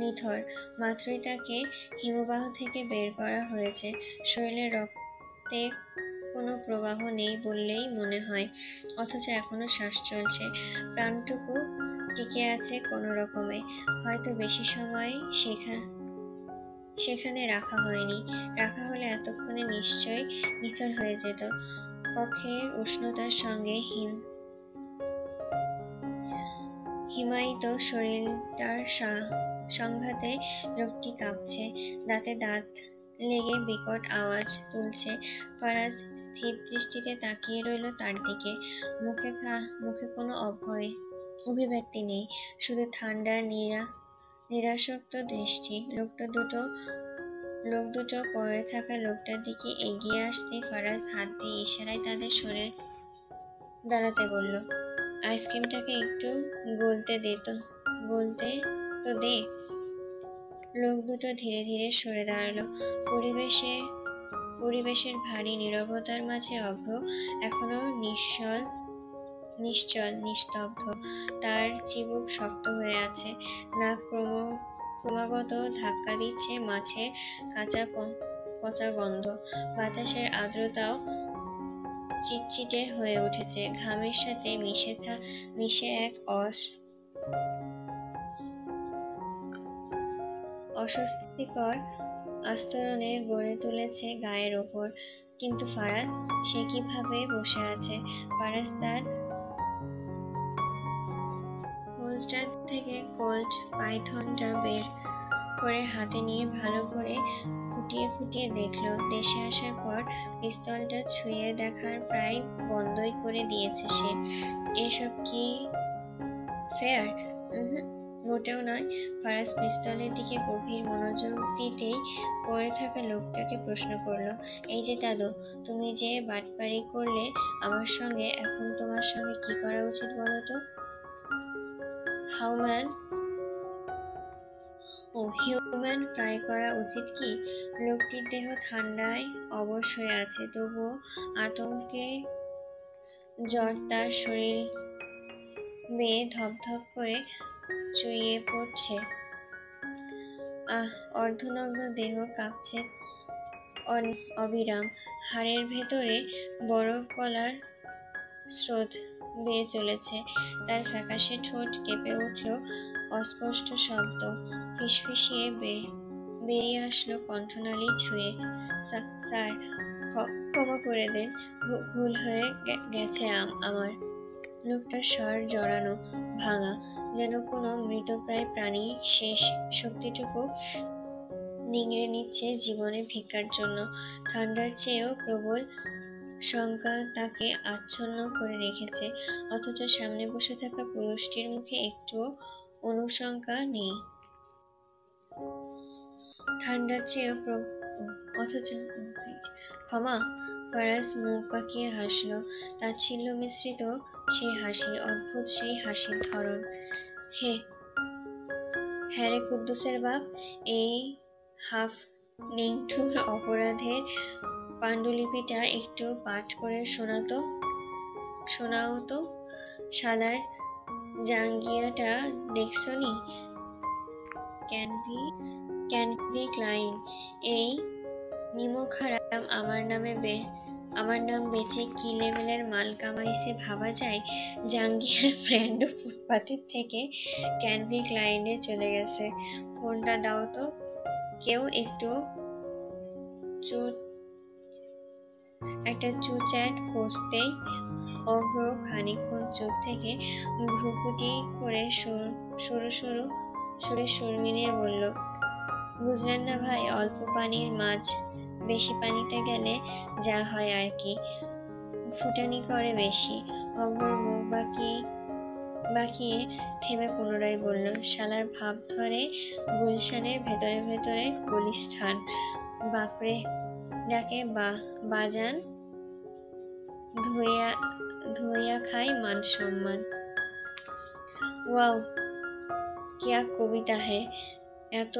নিথর। মাত্রই তাকে হিমবাহ থেকে বের করা হয়েছে। শরীরে রক্তে কোনো প্রবাহ নেই বললেই মনে হয়, অথচ এখনো শ্বাস চলছে। প্রাণটুকু টিকে আছে কোনো রকমে। হয়তো বেশি সময় সেখানে রাখা হয়নি। রাখা হলে এতক্ষণে নিশ্চয়ই নিথর হয়ে যেত। কক্ষের উষ্ণতার সঙ্গে হিমায়িত শরীরটার সংঘাতে লোকটি কাঁপছে, দাঁতে দাঁত লেগে বিকট আওয়াজ তুলছে। ফারাজ স্থির দৃষ্টিতে তাকিয়ে রইল তার দিকে। মুখে কোনো অভিব্যক্তি নেই, শুধু ঠান্ডা নিরাসক্ত দৃষ্টি। লোক দুটো পড়ে থাকা লোকটার দিকে এগিয়ে আসতে ফারাজ হাত দিয়ে ইশারায় তাদের সরে দাঁড়াতে বলল। আইসক্রিমটাকে একটু গলতে তো দে। লোক দুটো ধীরে ধীরে সরে দাঁড়ালো। পরিবেশের ভারী নীরবতার মাঝে অভ্র এখনো নিস্তব্ধ। তার চিবুক শক্ত হয়ে আছে, নাক ক্রমাগত ধাক্কা দিচ্ছে মাছের কাঁচা পচা গন্ধ। বাতাসের আর্দ্রতাও চিটচিটে হয়ে উঠেছে, ঘামের সাথে মিশে এক অস্বস্তিকর আস্তরণে গড়ে তুলেছে গায়ের ওপর। কিন্তু ফারাজ, সে কিভাবে বসে আছে? ফারাজ তার হোলস্টার থেকে কোল্ট পাইথনটা বের করে হাতে নিয়ে ভালো করে খুঁটিয়ে দেখলো। দেশে আসার পর পিস্তলটা ছুঁয়ে দেখার প্রায় বন্ধই করে দিয়েছে সে। এসব কি ফেয়ার? মোটেও নয়। ফারাজ পিস্তলের দিকে গভীর মনোযোগ দিতেই পড়ে থাকা লোকটাকে প্রশ্ন করলো, এই যে চাঁদু, তুমি যে বাটপারি করলে আমার সঙ্গে, এখন তোমার সঙ্গে কি করা উচিত বলো তো? হিউম্যান ফ্রাই করা উচিত কি? লোকটির দেহ ঠান্ডায় অবশ হয়ে আছে, তবুও আতঙ্কে জ্বর তার শরীর বেয়ে ধপধপ করে চুইয়ে পড়ছে। অর্ধনগ্ন দেহ কাঁপছে অবিরাম। হাড়ের ভেতরে বরফ গলার স্রোত বেয়ে চলেছে। তার ফ্যাকাশে ঠোঁট কেঁপে উঠল অস্পষ্ট শব্দ। ফিসফিসিয়ে বেরিয়ে আসলো কণ্ঠনালী ছুঁয়ে, স্যার, ক্ষমা করে দেন, ভুল হয়ে গেছে আমার। লোকটার স্বর জড়ানো, ভাঙা, যেন কোনো মৃতপ্রায় প্রাণী শেষ শক্তিটুকু নিংড়ে নিচ্ছে জীবনে ভিক্ষার জন্য। ঠান্ডার চেয়েও প্রবল শঙ্কা তাকে আচ্ছন্ন করে রেখেছে, অথচ সামনে বসে থাকা পুরুষটির মুখে একটুও অনুশঙ্কা নেই। ঠান্ডার চেয়েও অথচ ক্ষমা। ফারাজ মুখ বাঁকিয়ে হাসল, তাচ্ছিল্য মিশ্রিত সেই হাসি, অদ্ভুত সেই হাসির ধরন। হ্যাঁ রে কুদ্দুসের বাপ, এই হাফ নিষ্ঠুর অপরাধের পাণ্ডুলিপিটা একটু পাঠ করে শোনাও তো। শালার জাঙ্গিয়াটা দেখছনি? ক্যানভি ক্লাইন, এই নিমক হারাম আমার নাম বেচে কি লেভেলের মাল কামাইছে ভাবা যায়? জাঙ্গিয়ার ব্র্যান্ড ফুটপাতের থেকে ক্যানভি ক্লাইনে চলে গেছে। ফোনটা দাও তো। কেউ একটা চুচ্যাট বসতেই অভ্র খানিকক্ষণ চুপ থেকে ভ্রুকুটি করে সরু সুরে সুর মিলিয়ে বলল, বুঝলেন না ভাই, অল্প পানির মাছ বেশি পানিতে গেলে যা হয় আর কি, ফুটানি করে বেশি। অভ্র মুখ বাঁকিয়ে থেমে পুনরায় বলল, শালার ভাব ধরে গুলশানের ভেতরে ভেতরে গুলিস্তান। বাপরে ডাকে বাজান, ধুইয়া খায় মান সম্মান। ওয়াও क्या কবিতা है, এত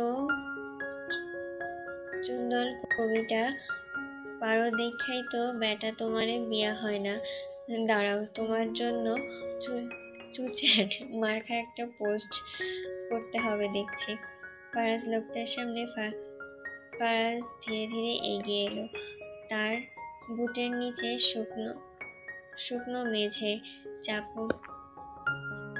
সুন্দর কবিতা পারো দেখাই তো বেটা তোমারে বিয়া হয় না। দাঁড়াও, তোমার জন্য চুচ্যাট মার্কা একটা পোস্ট করতে হবে দেখছি। ফারাজ লোকটার সামনে ফারাজ ধীরে ধীরে এগিয়ে এলো। তার বুটের নিচে শুকনো মেঝে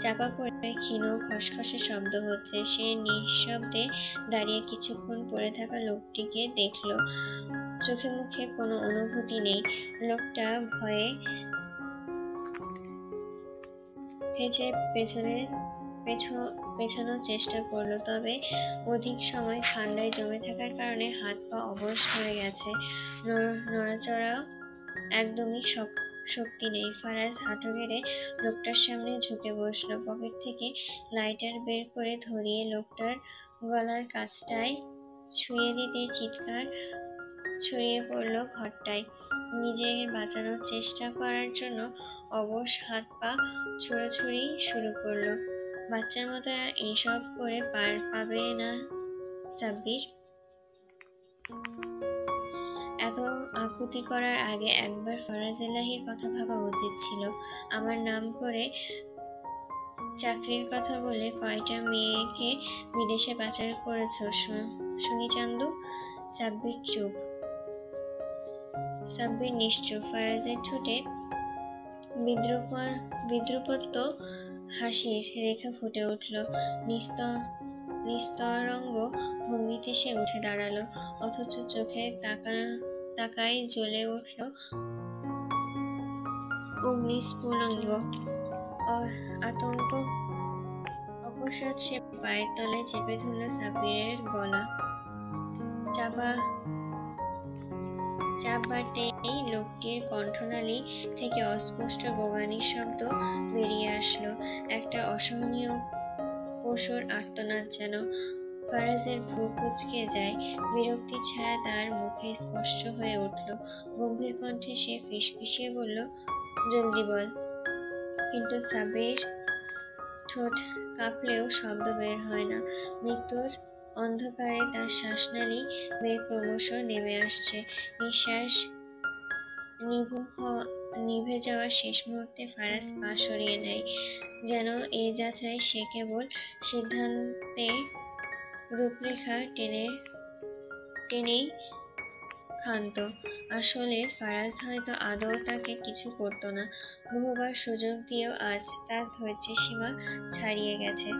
চাপা পড়ে ক্ষীণ খসখসে শব্দ হচ্ছে। সে নিঃশব্দে দাঁড়িয়ে কিছুক্ষণ পড়ে থাকা লোকটিকে দেখল। চোখে মুখে কোনো অনুভূতি নেই। লোকটা ভয়ে হেঁচে পেছানোর চেষ্টা করলো, তবে অধিক সময় ঠান্ডায় জমে থাকার কারণে হাত পা অবশ হয়ে গেছে, নড়াচড়া একদমই শক্তি নেই। ফারাজ হাঁটু গেড়ে লোকটার সামনে ঝুঁকে বসলো। পকেট থেকে লাইটার বের করে ধরিয়ে লোকটার গলার কাছটায় ছুঁয়ে দিতে চিৎকার ছড়িয়ে পড়ল ঘরটায়। নিজে বাঁচানোর চেষ্টা করার জন্য অবশ হাত পা ছোড়াছুড়ি শুরু করলো। বাচ্চার মতো এইসব করে পার পাবে না সাব্বির। এত আকুতি করার আগে একবার ফরাজ এলাহির কথা ভাবা উচিত ছিল। আমার নাম করে চাকরির কথা বলে কয়টা মেয়েকে বিদেশে পাচার করেছ শুনি চান্দু? সাব্বির নিশ্চুপ। ফারাজের ঠোঁটে বিদ্রুপত্ব হাসির রেখা ফুটে উঠল। নিস্তরঙ্গ ভঙ্গিতে সে উঠে দাঁড়ালো, অথচ চোখে তাকায় জ্বলে উঠল অগ্নিস্ফুলিঙ্গ আতঙ্ক। অকস্মাৎ সে পায়ের তলায় চেপে ধরল সাব্বিরের গলা। চাপ বাড়তেই লোকটির কণ্ঠনালী থেকে অস্পষ্ট গোগানির শব্দ বেরিয়ে আসলো, একটা অসহনীয় পশুর আর্তনাদ যেন। ফারাজের ভ্রু কুঁচকে যায়, বিরক্তির ছায়া তার মুখে স্পষ্ট হয়ে উঠল। গম্ভীর কণ্ঠে সে ফিসফিসিয়ে বলল, জলদি বল। কিন্তু সাব্বির ঠোঁট কাঁপলেও শব্দ বের হয় না। মৃত্যুর অন্ধকারে তার শ্বাসনালী বেয়ে ক্রমশ নেমে আসছে। নিঃশ্বাস নিভে যাওয়ার শেষ মুহূর্তে ফারাজ পা সরিয়ে নেয়, যেন এই যাত্রায় সে কেবল সিদ্ধান্তে রূপরেখা টেনেই ক্ষান্ত। আসলে ফারাজ হয়তো আদৌ তাকে কিছু করতো না। বহুবার সুযোগ দিয়েও আজ তার ধৈর্যের সীমা ছাড়িয়ে গেছে।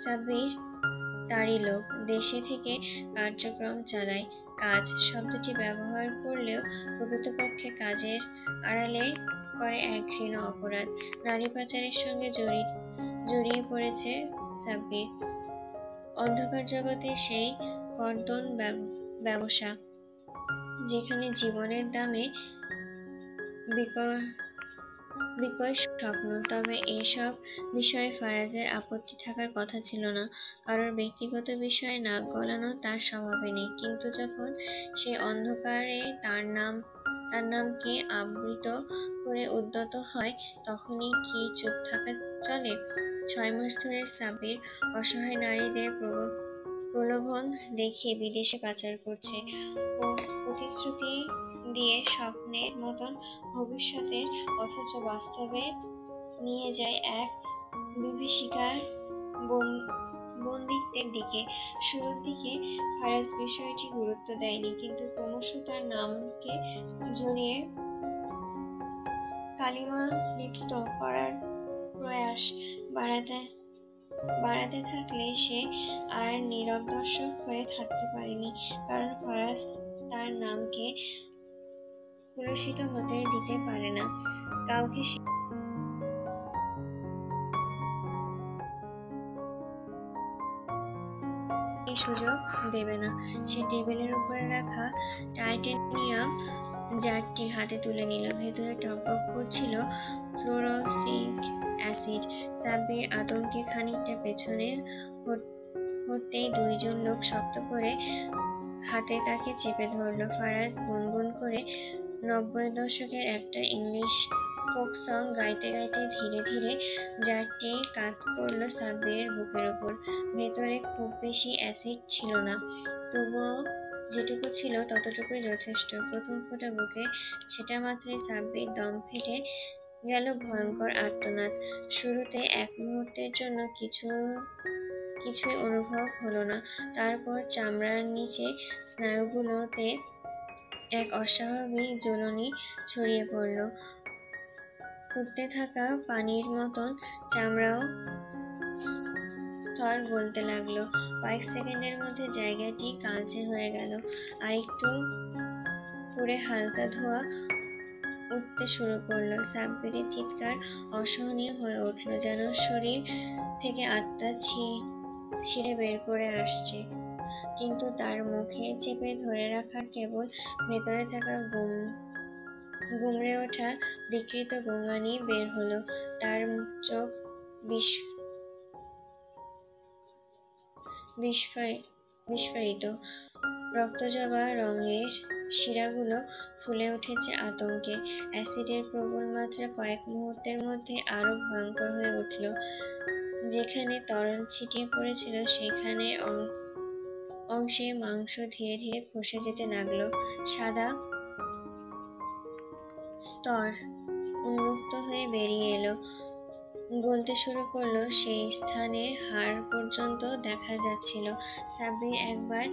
সাব্বির তারই লোক, দেশে থেকে কার্যক্রম চালায়। কাজ শব্দটি ব্যবহার করলেও প্রকৃতপক্ষে কাজের আড়ালে করে এক ঘৃণ্য অপরাধ। নারী পাচারের সঙ্গে জড়িয়ে পড়েছে সাব্বির। অন্ধকার জগতে সেই কর্দন ব্যবসা, যেখানে জীবনের দামে বিকট বিকট স্বপ্ন। তবে এসব বিষয়ে ফারাজের আপত্তি থাকার কথা ছিল না। কারোর ব্যক্তিগত বিষয়ে নাক গলানো তার স্বভাবে নেই। কিন্তু যখন সে অন্ধকারে তার নামকে আবৃত করে উদ্যত হয়, তখনই কি চুপ থাকা চলে? 6 মাস ধরে সাব্বির অসহায় নারীদের প্রলোভন দেখিয়ে বিদেশে পাচার করছে। প্রতিশ্রুতি দিয়ে স্বপ্নের মতন ভবিষ্যতে, অথচ বাস্তবে নিয়ে যায় এক বিভীষিকার বন্দিত্বের দিকে। শুরুর দিকে ফারাজ বিষয়টি গুরুত্ব দেয়নি, কিন্তু ক্রমশ তার নামকে জড়িয়ে কালিমা লিপ্ত করার প্রয়াস বাড়াতে থাকলে সে আর নীরব দর্শক হয়ে থাকতে পারেনি। কারণ ফারাজ তার নামকে কলুষিত হতে দিতে পারে না। কাউকে এই সুযোগ দেবে না। সে টেবিলের উপরে রাখা টাইটেনিয়াম জারটি হাতে তুলে নিল। ভেতরে টকবক করছিল ফ্লোরোসিক অ্যাসিড। সাব্বির আতঙ্কে খানিকটা পেছনে হতেই দুইজন লোক শক্ত করে হাতে তাকে চেপে ধরল। ফারাজ গুনগুন করে 90 দশকের একটা ইংলিশ ফোক সং গাইতে গাইতে ধীরে ধীরে জারটি কাত করল সাব্বিরের বুকের ওপর। ভেতরে খুব বেশি অ্যাসিড ছিল না, তবুও যেটুকু ছিল ততটুকুই যথেষ্ট। প্রথম ফোঁটা বুকে ছেটা মাত্রই সাব্বির দম ফেটে গেল। ভয়ঙ্কর আর্তনাদ। শুরুতে এক মুহূর্তের জন্য কিছুই অনুভব হলো না। তারপর চামড়ার নিচে স্নায়ুগুলোতে এক অস্বাভাবিক জ্বলনি ছড়িয়ে পড়ল। ফুটতে থাকা পানির মতন চামড়াও স্তর গলতে লাগলো। কয়েক সেকেন্ডের মধ্যে জায়গাটি কালচে হয়ে গেল। আর একটু পরে হালকা ধোঁয়া উঠতে শুরু করলো। সাব্বিরের চিৎকার অসহনীয় হয়ে উঠল, যেন শরীর থেকে আত্মা ছিঁড়ে বের করে আসছে। কিন্তু তার মুখে চেপে ধরে রাখার কেবল ভেতরে থাকা গুমড়ে ওঠা বিকৃত গোঙানি বের হলো। তার চোখ বিস্ফারিত, রক্তজবা রঙের শিরাগুলো ফুলে উঠেছে আতঙ্কে। অ্যাসিডের প্রবল মাত্রা কয়েক মুহূর্তের মধ্যে আরো ভয়ঙ্কর হয়ে উঠল। যেখানে তরল ছিটিয়ে পড়েছিল সেখানের অংশে মাংস ধীরে ধীরে খসে যেতে লাগলো। সাদা স্তর উন্মুক্ত হয়ে বেরিয়ে এলো, গলতে শুরু করলো। সেই স্থানের হাড় পর্যন্ত দেখা যাচ্ছিল। সাব্বির একবার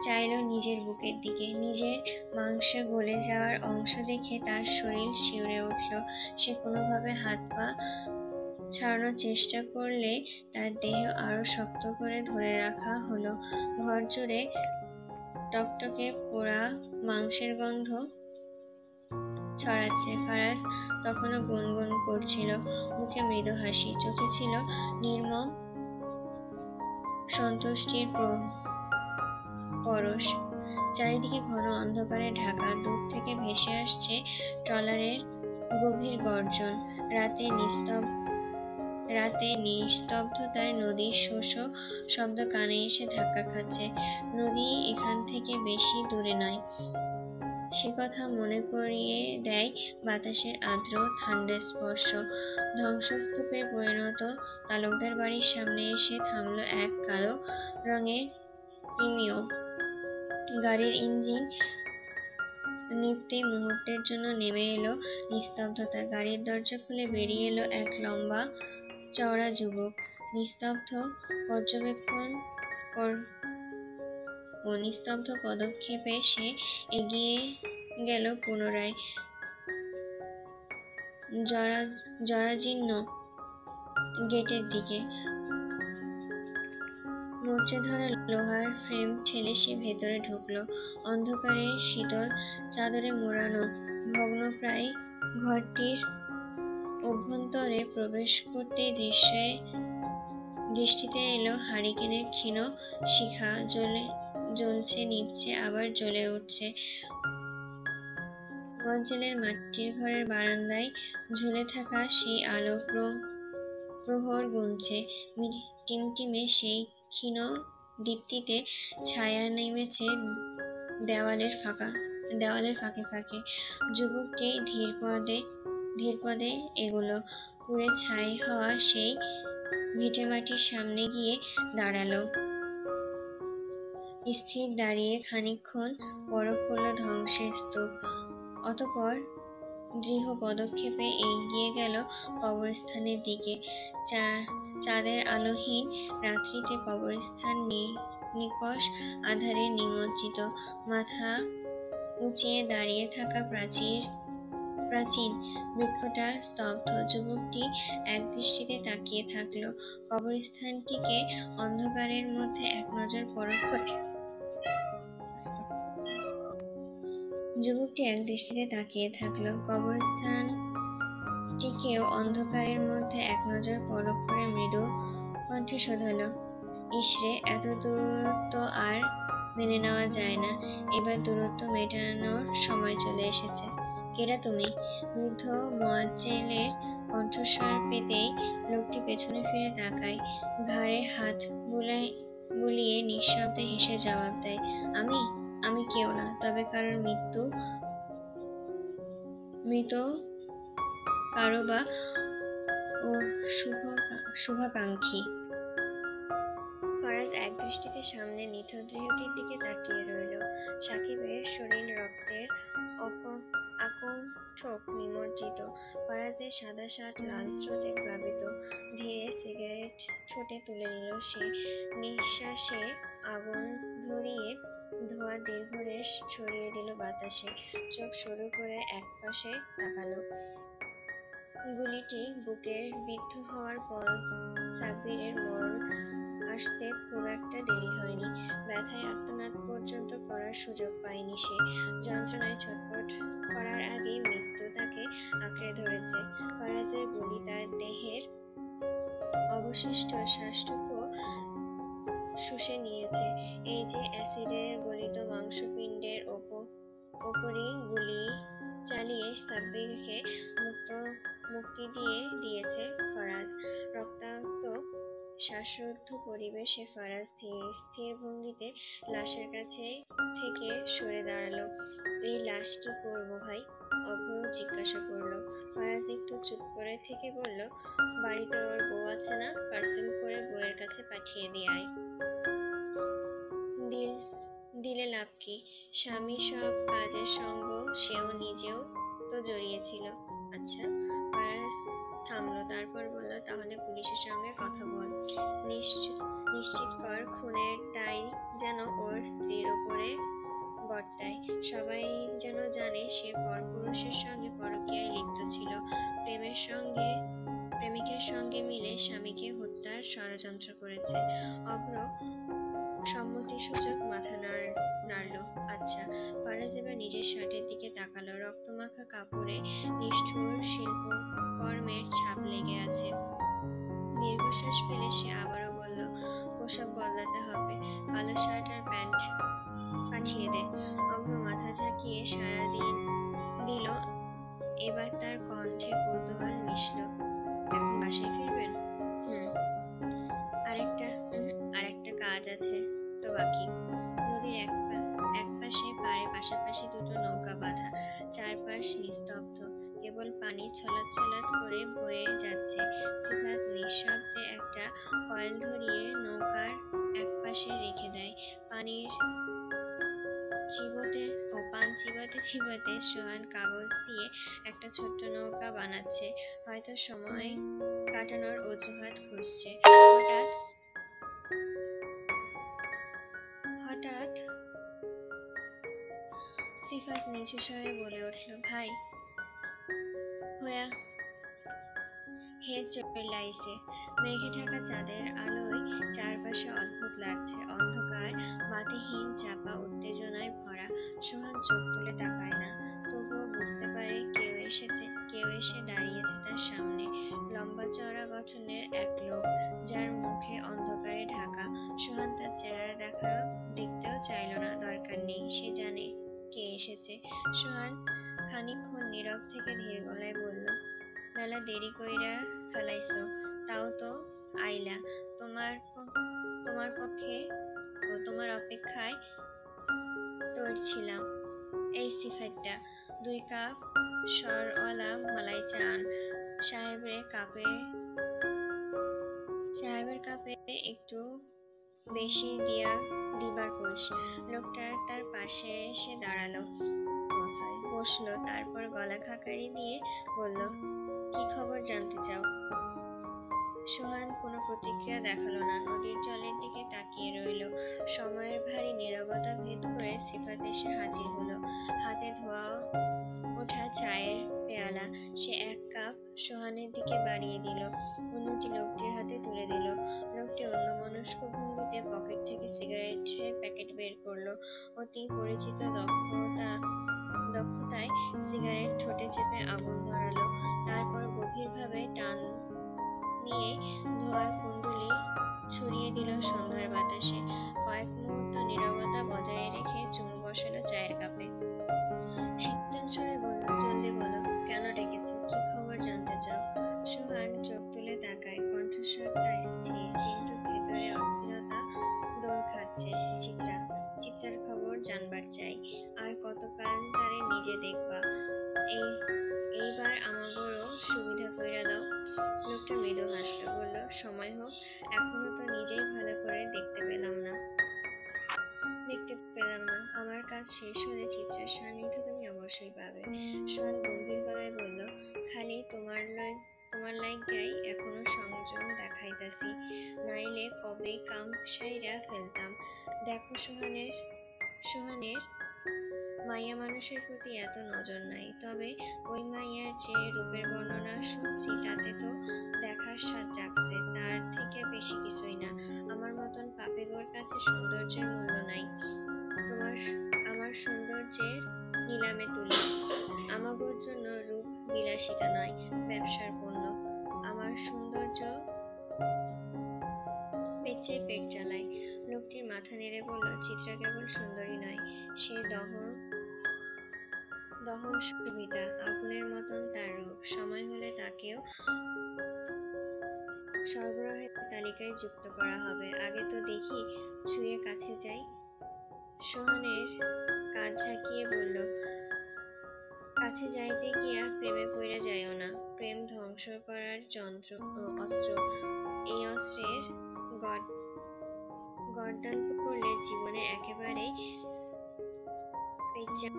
চাইল নিজের বুকের দিকে। নিজের মাংসে গলে যাওয়ার অংশ দেখে তার শরীর শিউরে উঠল। সে কোনোভাবে হাত পা ছাড়ানোর চেষ্টা করলে তার দেহ আরো শক্ত করে ধরে রাখা হলো। ঘর জুড়ে টকটকে পোড়া মাংসের গন্ধ ছড়াচ্ছে। ফারাজ তখনও গুনগুন করছিল, মুখে মৃদু হাসি, চোখে ছিল নির্মম সন্তুষ্টির পরশ। চারিদিকে ঘন অন্ধকারে ঢাকা। দূর থেকে ভেসে আসছে ট্রলারের গভীর গর্জন। রাতে নিস্তব্ধতায় নদীর শোষ শব্দ কানে এসে ধাক্কা খাচ্ছে। নদী এখান থেকে বেশি দূরে নয়, সে কথা মনে করিয়ে দেয় বাতাসের আর্দ্র ঠান্ডার স্পর্শ। ধ্বংসস্তূপে পরিণত তালুকদার বাড়ির সামনে এসে থামল এক কালো রঙের প্রিমিও। গাড়ির ইঞ্জিন নিভতেই মুহূর্তের জন্য নেমে এলো নিস্তব্ধতা। গাড়ির দরজা খুলে বেরিয়ে এলো এক লম্বা চওড়া যুবক। নিস্তব্ধ পদক্ষেপে সে এগিয়ে গেল পুনরায় জরাজীর্ণ গেটের দিকে। মরচে ধরা লোহার ফ্রেম ঠেলে সে ভেতরে ঢুকলো। অন্ধকারে শীতল চাদরে মোড়ানো ভগ্নপ্রায় ঘরটির অভ্যন্তরে প্রবেশ করতেই দৃষ্টিতে এলো হারিকেনের ক্ষীণ শিখা। জ্বলছে, নিভছে, আবার জ্বলে উঠছে। অঞ্চলের মাটির ঘরের বারান্দায় ঝুলে থাকা সেই আলো প্রহর গুনছে। টিমটিমে সেই ক্ষীণ দীপ্তিতে ছায়া নেমেছে দেওয়ালের ফাঁকে ফাঁকে। যুবকটি ধীর পদে এগুলো পুড়ে ছাই হওয়া সেই ভিটেমাটির সামনে গিয়ে দাঁড়ালো। স্থির দাঁড়িয়ে খানিকক্ষণ পরখ করল ধ্বংসের স্তূপ, অতঃপর দৃঢ় পদক্ষেপে এগিয়ে গেল কবরস্থানের দিকে। চাঁদের আলোহীন রাত্রিতে কবরস্থান নিকষ আঁধারে নিমজ্জিত। মাথা উঁচিয়ে দাঁড়িয়ে থাকা প্রাচীন বৃক্ষটা স্তব্ধ। যুবকটি একদৃষ্টিতে তাকিয়ে থাকলো কবরস্থানটিকে, অন্ধকারের মধ্যে এক নজর পরখ করে। যুবকটি একদৃষ্টিতে তাকিয়ে থাকলো কবরস্থানটিকেও, অন্ধকারের মধ্যে এক নজর পরখ করে মৃদু কণ্ঠে শোধালো, ইসরে, এত দূরত্ব আর মেনে নেওয়া যায় না। এবার দূরত্ব মেটানোর সময় চলে এসেছে। কেডা তুমি? বৃদ্ধ মোয়াজ্জেলের কণ্ঠস্বর পেতেই লোকটি পেছনে ফিরে তাকায়, ঘাড়ে হাত বুলিয়ে নিঃশব্দে হেসে জবাব দেয়, আমি কেউ না, তবে কারোর মৃত কারো বা শুভাকাঙ্ক্ষী। ফরাজ একদৃষ্টিতে সামনে নিথর দেহটির দিকে তাকিয়ে রইল। সাকিবের শরীর রক্তের আকণ্ঠক নিমজ্জিত। ফরাজের সাদা শার্ট লাল স্রোতে প্লাবিত। ধীরে সিগারেট ঠোঁটে তুলে নিল সে। নিঃশ্বাসে আগুন ধরিয়ে ধোঁয়া দীর্ঘরেশ ছড়িয়ে দিল বাতাসে। চোখ সরু করে একপাশে তাকালো। গুলিটি বুকে বিদ্ধ হওয়ার পর সাব্বিরের মরণ আসতে খুব একটা দেরি হয়নি। ব্যথায় আর্তনাদ পর্যন্ত করার সুযোগ পায়নি সে। যন্ত্রণায় ছটফট করার আগেই মৃত্যু তাকে আঁকড়ে ধরেছে। ফরাজের গুলি তার দেহের অবশিষ্ট শ্বাসটুকু শুষে নিয়েছে। এই যে অ্যাসিডের গলিত মাংসপিণ্ডের ওপরই গুলি চালিয়ে সাব্বিরকে মুক্তি দিয়েছে ফরাজ। রক্তাক্ত শ্বাসরুদ্ধ পরিবেশে ফরাজ স্থির ভঙ্গিতে লাশের কাছে থেকে সরে দাঁড়ালো। এই লাশ কি করবো ভাই? অভ্র জিজ্ঞাসা করলো। ফরাজ একটু চুপ করে থেকে বলল, বাড়িতে ওর বউ আছে না, পার্সেল করে বউয়ের কাছে পাঠিয়ে দিয়ে আয়। দিলে লাভ কি? স্বামী সব কাজের সঙ্গ সেও নিজেও তো জড়িয়েছিল। আচ্ছা। ফরাজ থামলো, তারপর বলল, তাহলে পুলিশের সঙ্গে কথা বল, নিশ্চিত কর খুনের দায় যেন ওর স্ত্রীর উপরে বর্তায়। সবাই যেন জানে সে পরপুরুষের সঙ্গে পরকীয়ায় লিপ্ত ছিল, প্রেমিকের সঙ্গে মিলে স্বামীকে হত্যার ষড়যন্ত্র করেছে। অভ্র সম্মতিসূচক মাথা নাড়ল। আচ্ছা। ফরাজ এবার নিজের শার্টের দিকে তাকালো। রক্তমাখা কাপড়ে নিষ্ঠুর শিল্পকর্মের ছাপ লেগে আছে। দীর্ঘশ্বাস ফেলে সে আবারও বলল, পোশাক বদলাতে হবে, কালো শার্ট আর প্যান্ট পাঠিয়ে দে। অভ্র মাথা ঝাঁকিয়ে সাড়া দিল। এবার তার কণ্ঠে কৌতূহল মিশল। এখন বাসায় ফিরবেন? আরেকটা কাজ আছে তো বাকি। নদীর একপাশে পাশাপাশি দুটো নৌকা বাঁধা, চারপাশ নিস্তব্ধ, কেবল পানি ছলাৎ করে বয়ে যাচ্ছে। সিফাত নিঃশব্দে একটা কয়েল ধরিয়ে নৌকার একপাশে রেখে দেয়। পান চিবোতে সোহান কাগজ দিয়ে একটা ছোট্ট নৌকা বানাচ্ছে, হয়তো সময় কাটানোর অজুহাত খুঁজছে। হঠাৎ সিফাত নিচু স্বরে বলে উঠল, ভাই হে চলাইছে। মেঘে ঢাকা চাঁদের আলোয় চারপাশে অদ্ভুত লাগছে, অন্ধকার, বাতিহীন, চাপা উত্তেজনায় ভরা। সোহান চোখ তুলে তাকায় না, তবুও বুঝতে পারে কেউ এসে দাঁড়িয়েছে তার সামনে। লম্বা চওড়া গঠনের এক লোক, যার মুখে অন্ধকারে ঢাকা। সোহান তার চেহারা দেখতেও চাইল না, দরকার নেই, সে জানে কে এসেছে। সোহান খানিকক্ষণ নীরব থেকে ধীর গলায় বলল, মেলা দেরি কইরা ফেলাইছো, তাও তো আইলা। তোমার পক্ষে তোমার অপেক্ষায় তৈর ছিলাম। এই সিফাইটটা 2 কাপ সরওয়ালা মালাই চা আন। সাহেবের কাপে একটু বেশি দিবার কইস। লোকটা তার পাশে এসে দাঁড়ালো, বসলো, তারপর গলা খাকারি দিয়ে বলল, কি খবর জানতে চাও? সোহান কোনো প্রতিক্রিয়া দেখালো না, নদীর জলের দিকে তাকিয়ে রইল। সময়ের ভারী নীরবতা ভেদ করে সিফাত এসে হাজির হলো, হাতে ধোয়া ওঠা চায়ের পেয়ালা। সে 1 কাপ সোহানের দিকে বাড়িয়ে দিল, অন্যটি লোকটির হাতে তুলে দিল। লোকটি অন্যমনস্ক ভঙ্গিতে পকেট থেকে সিগারেটের প্যাকেট বের করলো। অতি পরিচিত দক্ষতায় সিগারেট ঠোঁটে চেপে আগুন ধরালো, তারপর গভীরভাবে টান নিয়ে ধোঁয়ার কুণ্ডলী ছড়িয়ে দিল সন্ধ্যার বাতাসে। কয়েক মুহূর্ত নীরবতা বজায় রেখে চুমু বসালো চায়ের কাপে। শীতল স্বরে বলল, জলদি বলো, কেন ডেকেছো? কি খবর জানতে চাও? সোহান চোখ তুলে তাকায়, কণ্ঠস্বর তার স্থির, কিন্তু ভেতরে অস্থিরতা দোল খাচ্ছে। চিত্রার খবর জানবার চাই। আর কতকাল তারে নিজে দেখবা? এইবার আমাগোরও সুবিধা কইরা দাও। লোকটা মৃদু হাসলো, বলল, সময় হোক, এখনো তো নিজেই ভালো করে দেখতে পেলাম না। আমার কাজ শেষ হলে চিত্রার সান্নিধ্য তুমি অবশ্যই পাবে। সোহান গম্ভীর গলায় বলল, খালি তোমার লাইগাই এখনো সংযম দেখাইতাছি, নাইলে কবে কাম সাইরা ফেলতাম। দেখো সোহানের মাইয়া মানুষের প্রতি এত নজর নাই, তবে ওই মাইয়ার যে রূপের বর্ণনা শুনছি তাতে তো দেখার স্বাদ জাগছে, তার থেকে বেশি কিছুই না। আমার মতন পাপীগোর কাছে সৌন্দর্যের মূল্য নাই। আমার সৌন্দর্যের নিলামে তুলি। আমাগোর জন্য রূপ বিলাসিতা নয়, ব্যবসার পণ্য। আমার সৌন্দর্য পেটে পেট চালায়। লোকটির মাথা নেড়ে বলল, চিত্রা কেবল সুন্দরী নয়, সে দহন সুবিধা, আগুনের মতন তার রূপ। সময় হলে তাকেও সরবরাহের তালিকায় যুক্ত করা হবে। আগে তো দেখি, ছুঁয়ে কাছে যাই। সোহানের কাজ ঝাঁকিয়ে বলল, কাছে যাইতে গিয়া প্রেমে পইড়া যাইও না। প্রেম ধ্বংস করার অস্ত্র। এই অস্ত্রের গর্দান পড়লে জীবনে একেবারেই পেঁচা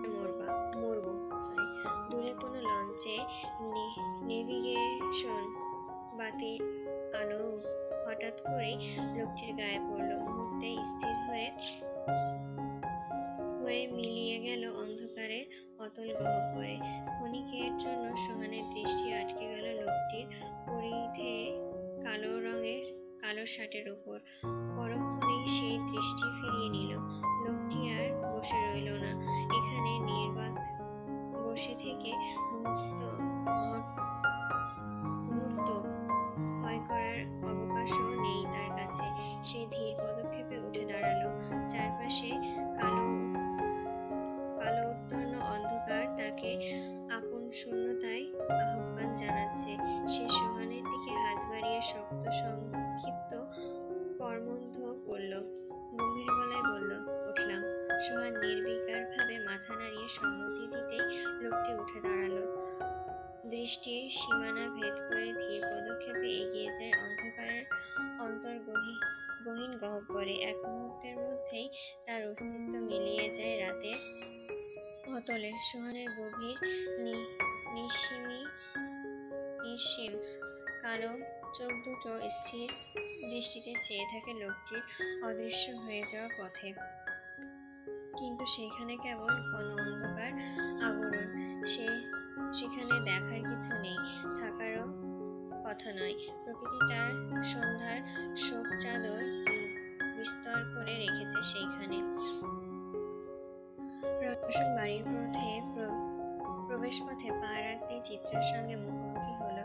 মরবো। দূরে কোনো লঞ্চে নেভিগেশন বাতি আলো হঠাৎ করেই লোকটির গায়ে পড়ল। মুহূর্তে স্থির হয়ে মিলিয়ে গেল অন্ধকারের অতল গহ্বরে। ক্ষণিকের জন্য সোহানের দৃষ্টি আটকে গেল লোকটির পরিধে কালো শার্টের উপর। পরক্ষণেই সেই দৃষ্টি ফিরিয়ে নিল। লোকটি আর বসে রইল না এখানে নির্বাক বসে থেকে মুহূর্ত ভয় করার অবকাশও নেই তার কাছে। সে ধীর পদক্ষেপে উঠে দাঁড়ালো। চারপাশে কালো উত্তন্ন অন্ধকার তাকে আপন শূন্যতায় আহ্বান জানাচ্ছে। সে সোহানের দিকে হাত বাড়িয়ে শক্ত সংক্ষিপ্ত কর্মন্ধ করল, গম্ভীর গলায় বলল, উঠলাম। সোহান নির্বিকারভাবে মাথা নাড়িয়ে সম্মতি দিতেই লোকটি উঠে দাঁড়ালো। দৃষ্টির সীমানা ভেদ করে ধীর পদক্ষেপে এগিয়ে যায় অন্ধকারের গহীন গহ্বরে। এক মুহূর্তের মধ্যেই তার অস্তিত্ব মিলিয়ে যায় রাতের অতলে। সোহানের গভীর নিঃসীম কালো চোখ দুটো স্থির দৃষ্টিতে চেয়ে থাকে লোকটির অদৃশ্য হয়ে যাওয়া পথে। কিন্তু সেখানে কেবল ঘন অন্ধকার আবরণ। সেখানে দেখার কিছু নেই, থাকারও কথা নয়। প্রকৃতি তার সন্ধ্যার শোক চাদর বিস্তর করে রেখেছে সেইখানে। রওশন বাড়ির প্রবেশ পথে পা রাখতেই চিত্রার সঙ্গে মুখোমুখি হলো।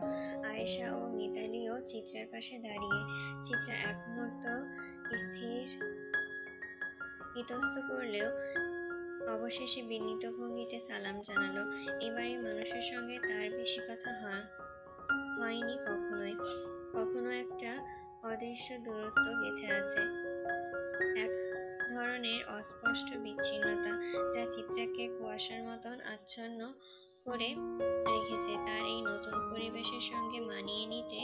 আয়েশা ও মিতালিও চিত্রার পাশে দাঁড়িয়ে। চিত্রা এক মুহূর্ত ইতস্ত করলেও অবশেষে বিনীত ভঙ্গিতে সালাম জানালো। এবারের মানুষের সঙ্গে তার বেশি কথা হয়নি কখনোই। কখনো একটা অদৃশ্য দূরত্ব গেঁথে আছে, এক ধরনের অস্পষ্ট বিচ্ছিন্নতা যা চিত্রাকে কুয়াশার মতন আচ্ছন্ন করে রেখেছে। তার এই নতুন পরিবেশের সঙ্গে মানিয়ে নিতে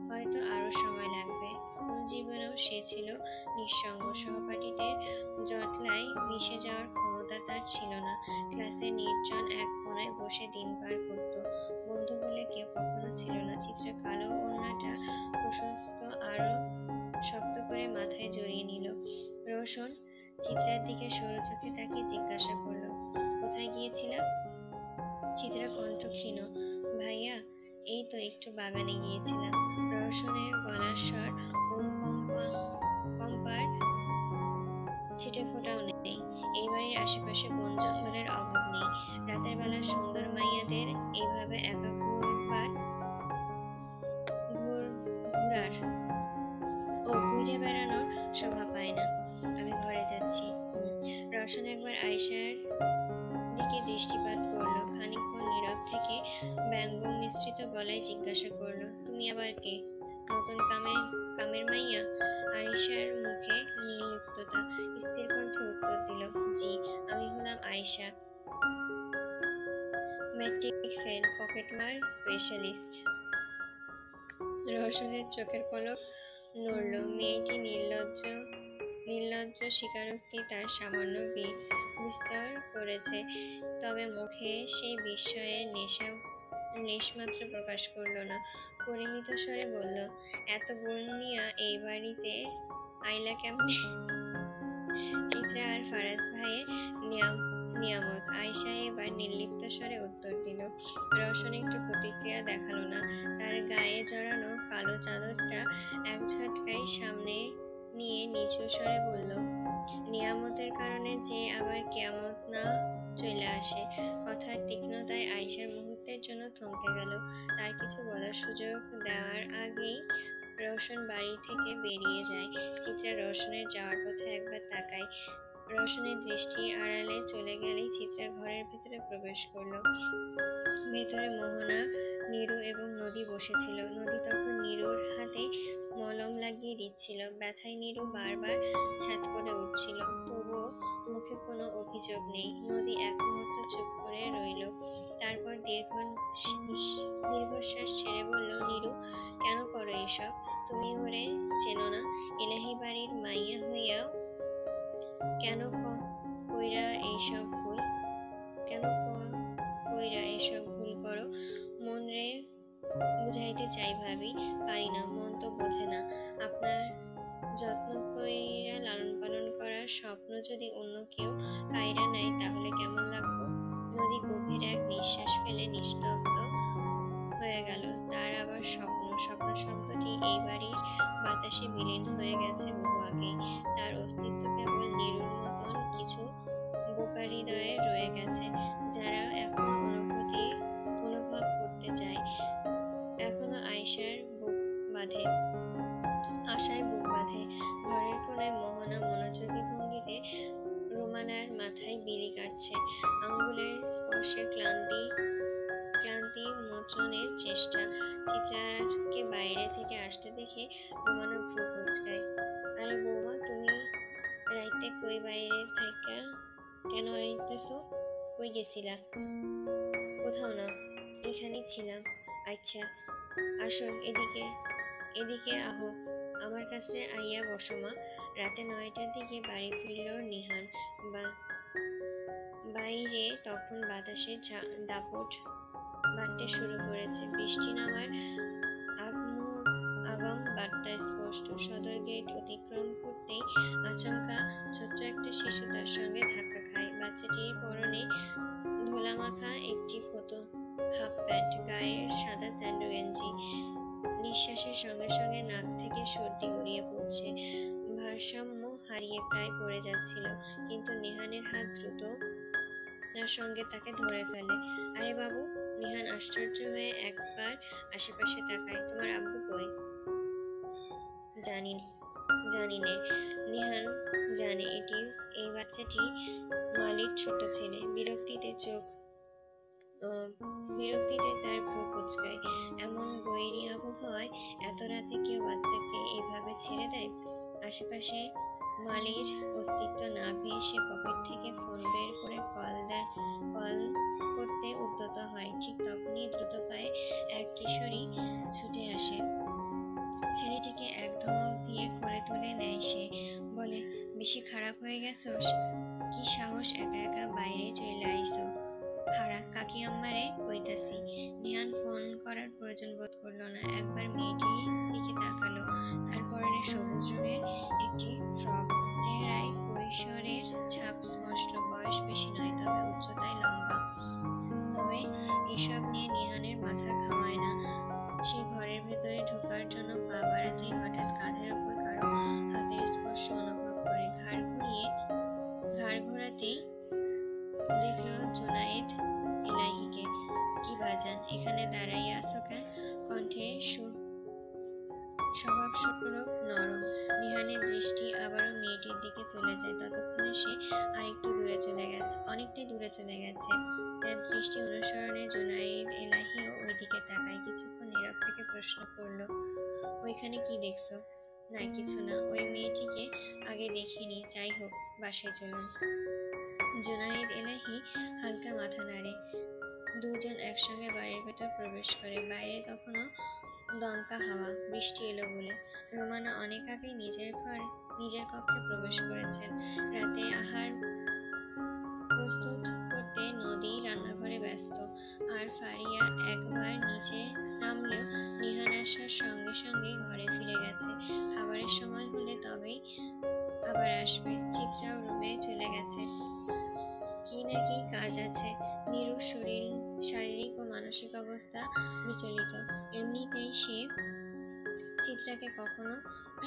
হয়তো আরো সময় লাগবে। স্কুল জীবনেও সে ছিল নিঃসঙ্গ, সহপাঠীদের জটলায় মিশে যাওয়ার ক্ষমতা তার ছিল না। ক্লাসের নির্জন এক কোণায় বসে দিন পার করত। বন্ধু বলে কেউ কখনো ছিল না। চিত্রা কালো ওড়নাটা প্রশস্ত আরো শক্ত করে মাথায় জড়িয়ে নিল। রোশন চিত্রার দিকে সরু চোখে তাকিয়ে জিজ্ঞাসা করলো, কোথায় গিয়েছিলাম? চিত্রা কণ্ঠ ক্ষীণ, ভাইয়া, এই তো একটু বাগানে গিয়েছিলাম। রোশনের গলার স্বর কম্পার ছিটে ফোটাও নেই। এই বাড়ির আশেপাশে বন জঙ্গলের অভাব নেই। রাতের বেলা সুন্দর মাইয়াদের এইভাবে একা ঘুরার ঘুরে বেড়ানোর শোভা পায় না। আমি ঘরে যাচ্ছি। রওশন একবার আয়েশার দিকে দৃষ্টিপাত করলো, খানিকক্ষণ নীরব থেকে ব্যঙ্গ মিশ্রিত গলায় জিজ্ঞাসা করলো, তুমি আবার কে? নতুন কামের মাইয়া? আয়েশার মুখে নির্লিপ্ততা, স্থির কণ্ঠে উত্তর দিল, জি, আমি হলাম আয়েশা, ম্যাট্রিক ফেল, পকেটমার স্পেশালিস্ট। রওশনের চোখের পলক নড়ল। মেয়েটি নির্লজ্জ স্বীকারোক্তি তার সামান্য বিস্তর করেছে, তবে মুখে সেই বিস্ময়ের লেশমাত্র প্রকাশ করল না। পরিমিত স্বরে বলল, এত বোন নিয়া এই বাড়িতে আইলা কেমনে? চিত্রা আর ফারাজ ভাইয়ের নিয়ামত। আয়েশা এবার নির্লিপ্ত স্বরে উত্তর দিল। রওশন একটু প্রতিক্রিয়া দেখালো না। তার গায়ে জড়ানো কালো চাদরটা এক ঝটকায় সামনে নিয়ে নিচু স্বরে বলল, নিয়ামতের কারণে যে আবার কিয়ামত না চলে আসে। কথার তীক্ষ্ণতায় আয়েশার মুহূর্তের জন্য থমকে গেল। তার কিছু বলার সুযোগ দেওয়ার আগেই রওশন বাড়ি থেকে বেরিয়ে যায়। চিত্রা রওশনের যাওয়ার পথে একবার তাকায়। রওশনের দৃষ্টি আড়ালে চলে গেলেই চিত্রা ঘরের ভেতরে প্রবেশ করলো। ভেতরে মোহনা, নীরু এবং নদী বসেছিল। নদী তখন নীরুর হাতে মলম লাগিয়ে দিচ্ছিল। ব্যথায় নীরু বারবার ছ্যাঁত করে উঠছিল, তবুও মুখে কোনো অভিযোগ নেই। নদী এক মুহূর্ত চুপ করে রইল, তারপর দীর্ঘশ্বাস ছেড়ে বলল, নীরু, কেন করো এসব? তুমি ওরে চেনো না? এলাহি বাড়ির মাইয়া হইয়াও কেন কইরা এইসব ভুল করো? মন রে বুঝাইতে চাই ভাবি, পারি না, মন তো বোঝে না। আপনার যত্ন কইরা লালন পালন করার স্বপ্ন যদি অন্য কেউ কাইরা নেয় তাহলে কেমন লাগবো? নদী গভীর এক নিঃশ্বাস ফেলে নিস্তব্ধ হয়ে গেল। তার আবার স্বপ্ন শব্দটি এই বাড়ির বাতাসে বিলীন হয়ে গেছে বহু আগেই। তার অস্তিত্ব কেবল নীরুর মতন কিছু বোকা হৃদয়ে রয়ে গেছে, যারা এখনো অনুভব করতে চায়, এখনো আশায় বুক বাঁধে। ঘরের কোণায় মোহনা মনোযোগী ভঙ্গিতে রোমানার মাথায় বিলি কাটছে, আঙ্গুলের স্পর্শে ক্লান্তি মোচনের চেষ্টা। চিত্রাকে বাইরে থেকে আসতে দেখে রোমানা ভ্রু কুঁচকায়। আরে বৌমা, তুমি রাইতে কই বাইরে থাইকা কেন আইতেছো? কই গেছিলা? কোথাও না, এখানেই ছিলাম। আচ্ছা, আসো, এদিকে আহো, আমার কাছে আইয়া বসো মা। রাতে 9টার দিকে বাড়ি ফিরল নিহান। বাইরে তখন বাতাসের দাপট বাড়তে শুরু করেছে। বৃষ্টি নামার আগম বার্তা স্পষ্ট। সদর গেট অতিক্রম করতেই আচমকা ছোট্ট একটা শিশু তার সঙ্গে ধাক্কা খায়। বাচ্চাটির পরনে ধুলামাখা একটি হাফ প্যান্ট, গায়ের সাদা স্যান্ডো গেঞ্জি। নিঃশ্বাসের সঙ্গে সঙ্গে নাক থেকে সর্দি গড়িয়ে পড়ছে, ভারসাম্য হারিয়ে প্রায় পড়ে যাচ্ছিল। কিন্তু নিহানের হাত দ্রুত তার সঙ্গে তাকে ধরে ফেলে। আরে বাবু! নিহান আশ্চর্য হয়ে একবার আশেপাশে তাকায়। তোমার আব্বু কই? জানি নে। নিহান জানে এই বাচ্চাটি মালির ছোট ছেলে। বিরক্তিতে তার ভ্রু কুঁচকায়। এমন বৈরী আবহাওয়ায় এত রাতে কেউ বাচ্চাকে এভাবে ছেড়ে দেয়? আশেপাশে মালির অস্তিত্ব না পেয়ে সে পকেট থেকে ফোন বের করে কল করতে উদ্যত হয়। ঠিক তখনই দ্রুত পায়ে এক কিশোরী ছুটে আসে। ছেলেটিকে এক ধমক দিয়ে কোলে তুলে নেয় সে। বলে, বেশি খারাপ হয়ে গেছোস? কি সাহস একা একা বাইরে চইলা আইসো? খাড়া কাকি আম্মারে কইতাছি। নিহান ফোন করার প্রয়োজন বোধ করলো না। একবার মেয়েটির দিকে তাকালো। তার পরনে সবুজ রঙের একটি ফ্রক। চেহারায় কৈশোরের ছাপ স্পষ্ট। বয়স বেশি নয়, তবে উচ্চতায় লম্বা। তবে এসব নিয়ে নিহানের মাথা ঘামায় না। সে ঘরের ভেতরে ঢোকার জন্য পা বাড়াতেই হঠাৎ কাঁধের ওপর কারো হাতের স্পর্শ অনুভব করে। ঘাড় ঘোরাতেই দেখলো জুনায়েদ এলাহিকে। কি বাজান, এখানে দাঁড়াইয়া আছো কেন? কণ্ঠে স্বভাবস্বরূপ নরম। নিহানের দৃষ্টি আবারও মেয়েটির দিকে চলে যায়। ততক্ষণে সে অনেকটাই দূরে চলে গেছে। তার দৃষ্টি অনুসরণে জুনায়েদ এলাহিও ওই দিকে তাকায়। কিছুক্ষণ নীরব থেকে প্রশ্ন করলো, ওইখানে কি দেখছো? না, কিছু না। ওই মেয়েটিকে আগে দেখিনি। যাই হোক, বাসায় চলুন। জুনায়েদ এলাহি হালকা মাথা নাড়ে। দুজন একসঙ্গে বাড়ির ভেতর প্রবেশ করে। বাইরে তখনও দমকা হাওয়া। বৃষ্টি এলো বলে। রোমানা অনেক আগেই নিজের কক্ষে প্রবেশ করেছেন। রাতে আহার প্রস্তুত করতে নদী রান্নাঘরে ব্যস্ত। আর ফারিয়া একবার নিচে নামলেও নিহান আসার সঙ্গে সঙ্গেই ঘরে ফিরে গেছে। খাবারের সময় হলে তবেই আবার আসবে। চিত্রাও রুমে চলে গেছে। কি নাকি কাজ আছে। নিরুর শারীরিক ও মানসিক অবস্থা বিচলিত। এমনিতেই সে চিত্রাকে কখনো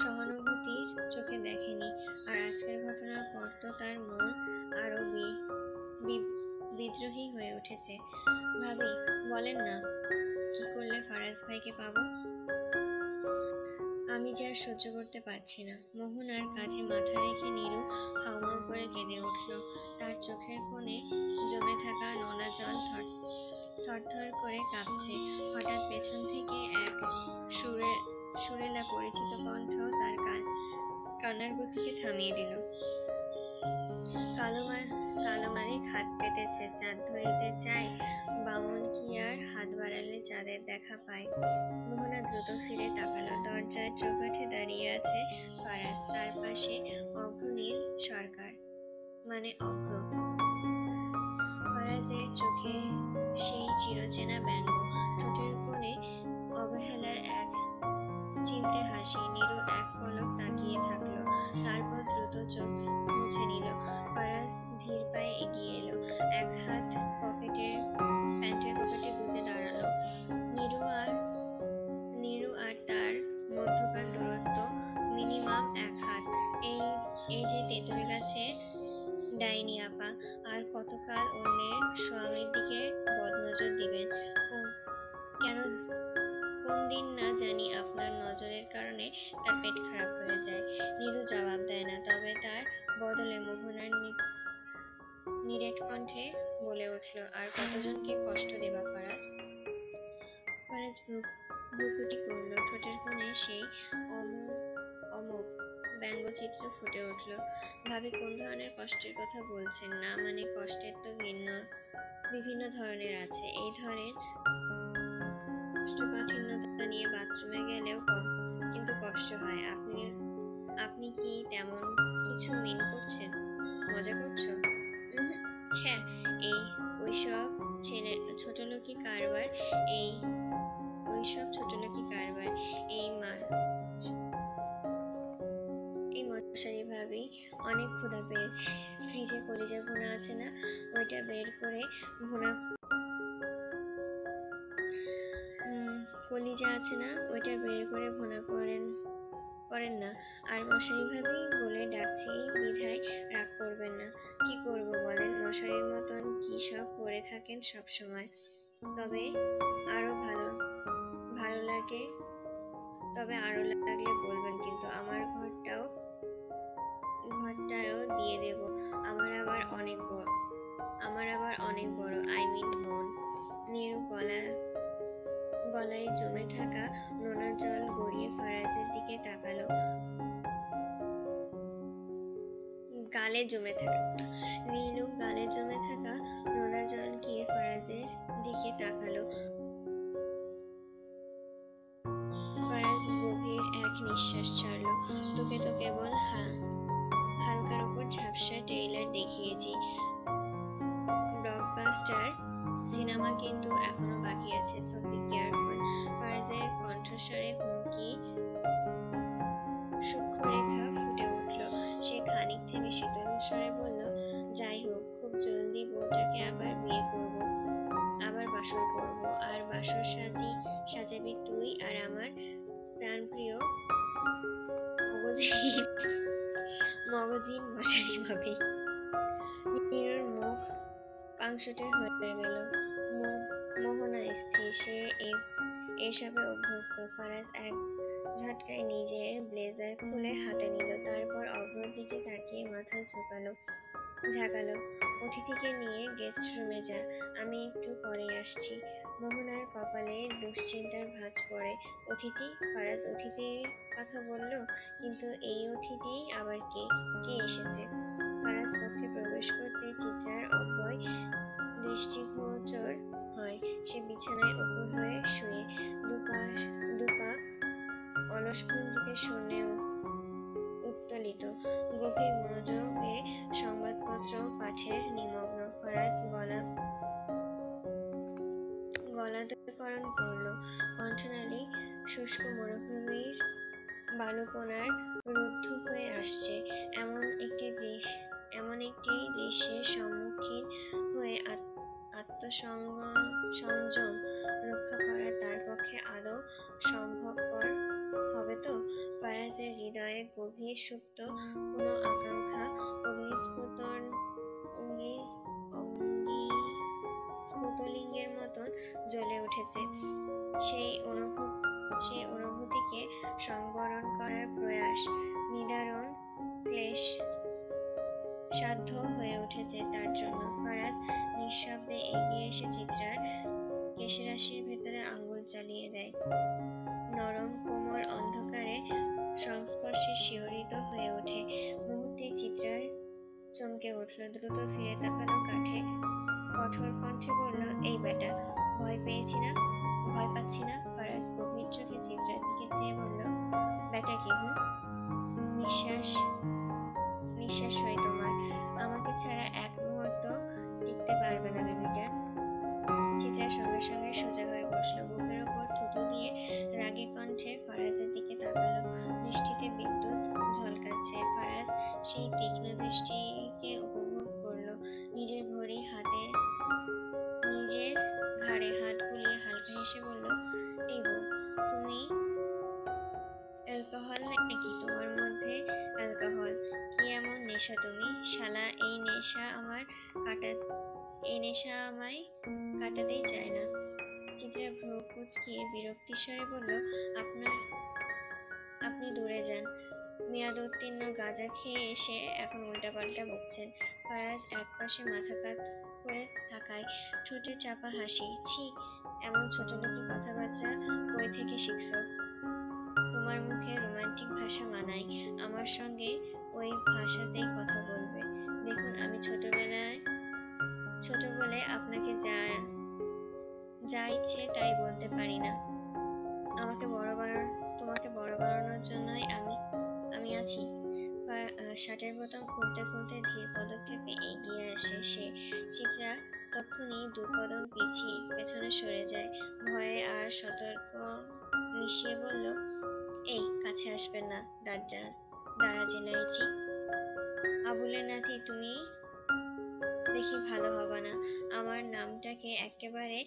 সহানুভূতির চোখে দেখেনি। আর আজকের ঘটনার পর তো তার মন আরো বিদ্রোহী হয়ে উঠেছে। ভাবি, বলেন না, কি করলে ফারাজ ভাইকে পাবো? আমি যে আর সহ্য করতে পারছি না। মোহনার কাঁধে মাথা রেখে নিরু হাউমাউ করে কেঁদে উঠল। তার চোখের কোণে জমে থাকা নোনা জল থরথর করে কাঁপছে। হঠাৎ পেছন থেকে এক সুরেলা পরিচিত কণ্ঠ তার কান্নার গতিকে থামিয়ে দিল। কালো মালিক হাত পেতেছে। চাঁদ ধরিতে চায়, বামন কি আর হাত বাড়ালে চাঁদের দেখা পায়? মোহনা দ্রুত ফিরে তাকালো। দরজার চৌকাঠে দাঁড়িয়ে আছে ফারাজ। তার পাশে অভ্রনীল সরকার, মানে অভ্র। ফারাজের চোখে সেই চিরচেনা ব্যঙ্গ, ঠোঁটের কোণে অবহেলার এক চিলতে হাসি। নিরু এক পলক তাকিয়ে থাকলো, তারপর দ্রুত চোখ মুছে নিল। ফারাজ ধীর পায়ে এগিয়ে এলো। এক হাত প্যান্টের পকেটে গুজে দাঁড়ালো। নিরু আর তার মধ্যকার দূরত্ব মিনিমাম 1 হাত। এই যে তেঁতুল গাছে ডাইনি আপা, আর কতকাল অন্যের স্বামীর দিকে বদনজর দিবেন? কেন কোন দিন না জানি আপনার নজরের কারণে তার পেট খারাপ হয়ে যায়। নিরু জবাব দেয় না, তবে তার বদলে মোহনার নিরেট কণ্ঠে বলে উঠল, আর কতজনকে কষ্ট দেবা ফারাজ? ফারাজ ভ্রুকুটি করল। ঠোঁটের কোণে সেই অমোঘ ব্যঙ্গচিত্র ফুটে উঠল। ভাবি, কোন ধরনের কষ্টের কথা বলছেন? না মানে, কষ্টের তো বিভিন্ন ধরনের আছে। এই ধরেন, কোষ্ঠকাঠিন্যতা নিয়ে বাথরুমে গেলেও কিন্তু কষ্ট হয়। আপনি কি তেমন কিছু মিন করছেন? মজা করছো? ছ্যা, ওইসব ছোটলোকি কারবার। এই মশারি ভাবি, অনেক ক্ষুধা পেয়েছে। ফ্রিজে কলিজা ভুনা আছে না? ওইটা বের করে ভুনা করেন না। আর মশারি ভাবি বলে ডাকছি বিধায় রাগ করবেন না। কি করব বলেন, মশারির মতন কি সব পরে থাকেন সব সময়। তবে আরো ভালো লাগে তবে আরো লাগলে বলবেন, কিন্তু আমার ঘরটাও দিয়ে দেব। আমার আবার অনেক বড়, আই মিন মন। নীরু গলায় জমে থাকা নোনা জল গড়িয়ে ফারাজের দিকে তাকালো। নীলু গালে জমে থাকা নোনা জল গিয়ে ফারাজের দিকে তাকালো। ফারাজ গভীর এক নিঃশ্বাস ছাড়লো। তোকে তো কেবল হালকার ওপর ঝাপসা ট্রেইলার দেখিয়েছি, ব্লকবাস্টার সিনেমা কিন্তু এখনো বাকি আছে, সো বি কেয়ারফুল। ফারাজের কণ্ঠস্বরে হুমকি সূক্ষ্ম রেখা ফুটে উঠল। সে খানিক থেমে শীতল স্বরে বলল, যাই হোক, খুব জলদি বউটাকে আবার বিয়ে করব, আবার বাসর করব, আর বাসর সাজাবি তুই আর আমার প্রাণপ্রিয় মগজিন মশারি ভাবি। নীরুর মুখ পাংশুটে হয়ে গেল। মোহনা স্থির, সে এসবে অভ্যস্ত। ফারাজ এক ঝটকায় নিজের ব্লেজার খুলে হাতে নিল, তারপর অভ্রর দিকে তাকিয়ে মাথা ঝাঁকালো। অতিথিকে নিয়ে গেস্ট রুমে যা, আমি একটু পরেই আসছি। মোহনার কপালে দুশ্চিন্তার ভাঁজ পড়ে। অতিথি? ফারাজ অতিথির কথা বলল, কিন্তু এই অতিথি আবার কে? কে এসেছে? ফারাজ কক্ষে প্রবেশ করতে চিত্রার অব্যয় দৃষ্টিগোচর হয়। সে বিছানায় উপর হয়ে শুয়ে, দুপা অলস ভঙ্গিতে শূন্যে উত্তোলিত। গভীর মনোযোগে সংবাদপত্র পাঠের নিমগ্ন। ফারাজ গলাধঃকরণ করল। কণ্ঠনালী শুষ্ক মরুভূমির বালুকণার রুদ্ধ হয়ে আসছে। এমন একটি দৃশ্যের সম্মুখীন হয়ে আত্মসংযম রক্ষা করা তার পক্ষে আদৌ সম্ভবপর হবে তো? ফারাজের হৃদয়ে গভীর সুপ্ত কোনো আকাঙ্ক্ষা অগ্নিস্ফুলিঙ্গের মতন জ্বলে উঠেছে। সেই অনুভূতিকে সংবরণ করার প্রয়াস নিদারুণ ক্লেশ সাধ্য হয়ে উঠেছে তার জন্য। ফারাজ নিঃশব্দে এগিয়ে এসে চিত্রার কেশরাশির ভেতরে আঙুল চালিয়ে দেয়। নরম কোমল অন্ধকারে সংস্পর্শে শিহরিত হয়ে ওঠে। মুহূর্তে চিত্রার চমকে উঠল, দ্রুত ফিরে তাকালো কাঠে, কঠোর কণ্ঠে বলল, এই বেটা, ভয় পাচ্ছি না? ফারাজ গভীর চোখে চিত্রার দিকে চেয়ে বলল, বেটা কি? নিঃশ্বাস হয় তোমার, আমাকে ছাড়া এক মুহূর্ত টিকতে পারবে না বেবিজান। চিত্রার সঙ্গে সঙ্গে সোজা হয়ে বসলো, বুকের ওপর থুতু দিয়ে রাগী কণ্ঠে ফারাজের দিকে তাকালো। দৃষ্টিতে বিদ্যুৎ ঝলকাচ্ছে। ফারাজ সেই তীক্ষ্ণ দৃষ্টিকে উপভোগ করলো। নিজের ঘাড়ে হাত বুলিয়ে হালকা হেসে বলল, এই বউ, তুমি অ্যালকোহল নাকি? তোমার মধ্যে অ্যালকোহল? কি এমন নেশা তুমি? শালা, এই নেশা আমায় কাটাতেই চায় না। চিত্রা ভ্রু কুঁচকিয়ে বিরক্তির স্বরে বলল, আপনি দূরে যান। মেয়াদ উত্তীর্ণ গাঁজা খেয়ে এসে এখন উল্টাপাল্টা বকছেন। ফারাজ একপাশে মাথা কাত করে তাকায়, ঠোঁটে চাপা হাসি। ছি, এমন ছোটলোকি কথাবার্তা কই থেকে শিখছো? তোমার মুখে রোমান্টিক ভাষা মানায়, আমার সঙ্গে ওই ভাষাতেই কথা বলবে। দেখুন, আমি ছোট বলে আপনাকে যা ইচ্ছে তাই বলতে পারি না। তোমাকে বড় বানানোর জন্যই আমি আছি। শার্টের বোতাম খুলতে খুলতে ধীর পদক্ষেপে এগিয়ে আসে সে। চিত্রা তখনই 2 কদম পেছনে সরে যায়। ভয়ে আর সতর্ক মিশিয়ে বলল, এই, কাছে আসবেন না, দাঁড়া জেনাইচি। আবুলের নাতি, তুমি দেখি ভালো হবে না। আমার নামটাকে একেবারে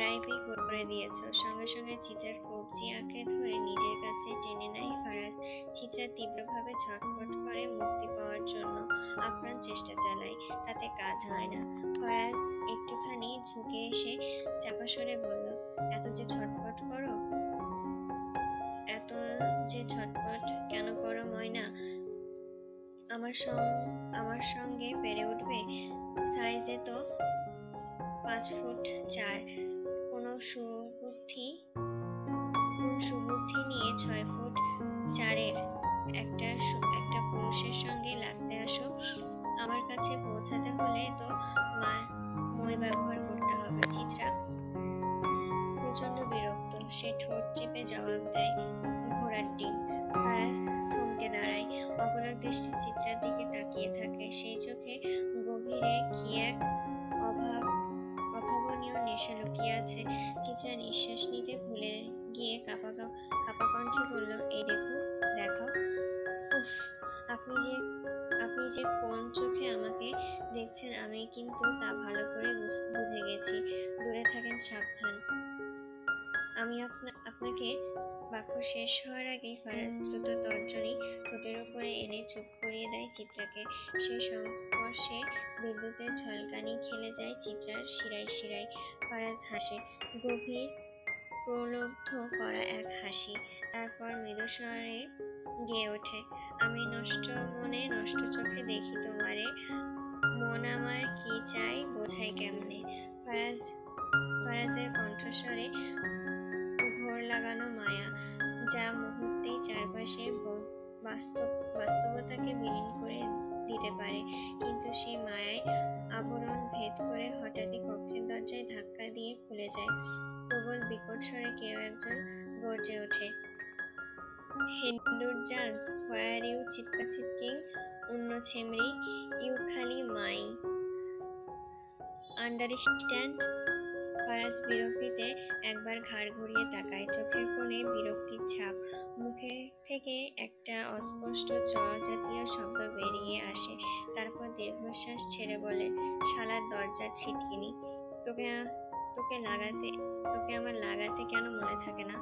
RIP করে দিয়েছো। সঙ্গে সঙ্গে চিত্রার কবজি আঁকড়ে ধরে নিজের কাছে টেনে নেয় ফারাজ। চিত্রা তীব্রভাবে ছটফট করে মুক্তি পাওয়ার জন্য আপ্রাণ চেষ্টা চালায়, তাতে কাজ হয় না। ফারাজ একটুখানি ঝুঁকে এসে চাপা স্বরে বলল, এত যে ছটফট করো, আমার সঙ্গে পেরে উঠবে? সাইজে তো 5 ফুট 4। কোনো সুবুদ্ধি নিয়ে 6 ফুট 4-এর একটা পুরুষের সঙ্গে লাগতে আসো। আমার কাছে পৌঁছাতে হলে তো মই ব্যবহার করতে হবে। চিত্রা প্রচন্ড বিরক্ত। সে ঠোঁট চেপে জবাব দেয়, ঘোড়ার ডিম। ফারাজ থমকে দাঁড়ায়, অপলক দৃষ্টি চিত্রার দিকে তাকিয়ে থাকে। সেই চোখে গভীরে কি এক অভাবনীয় নেশা লুকিয়ে আছে। চিত্রা নিঃশ্বাস নিতে ভুলে গিয়ে কাপা কণ্ঠে বলল, এই দেখো। উফ, আপনি যে কোন চোখে আমাকে দেখছেন আমি কিন্তু তা ভালো করে বুঝে গেছি। দূরে থাকেন, সাবধান। আমি আপনাকে। বাক্য শেষ হওয়ার আগেই ফারাজ দ্রুত তর্জনী ঠোঁটের উপরে এনে চুপ করিয়ে দেয় চিত্রাকে। সেই সংস্পর্শে বিদ্যুতের ঝলকানি খেলে যায় চিত্রার শিরায়। ফারাজ হাসে, গভীর প্রলব্ধ করা এক হাসি। তারপর মৃদুস্বরে গেয়ে ওঠে, আমি নষ্ট মনে নষ্ট চোখে দেখি তোমারে, মন আমার কি চাই বোঝাই কেমনে। ফারাজের কণ্ঠস্বরে ঘোর লাগানো মায়া, যা মুহূর্তেই চারপাশে বাস্তবতাকে বিলীন করে দিতে পারে। কিন্তু সেই মায়ায় আবরণ ভেদ করে হঠাৎই কক্ষের দরজায় ধাক্কা দিয়ে খুলে যায়। প্রবল বিকট স্বরে কেউ একজন গর্জে ওঠে, হিন্দুরজান্স, হোয়ার ইউ চিপকিং উন্ন ছেমরি, ইউ খালি মাই আন্ডারস্ট্যান্ড। ফারাজ বিরক্তিতে একবার ঘাড় ঘুরিয়ে তাকায়, চোখের কোণে বিরক্তির ছাপ। মুখে থেকে একটা অস্পষ্ট চ জাতীয় শব্দ বেরিয়ে আসে। তারপর দীর্ঘশ্বাস ছেড়ে বলে, শালার দরজার ছিটকিনি, তোকে আমার লাগাতে কেন মনে থাকে না?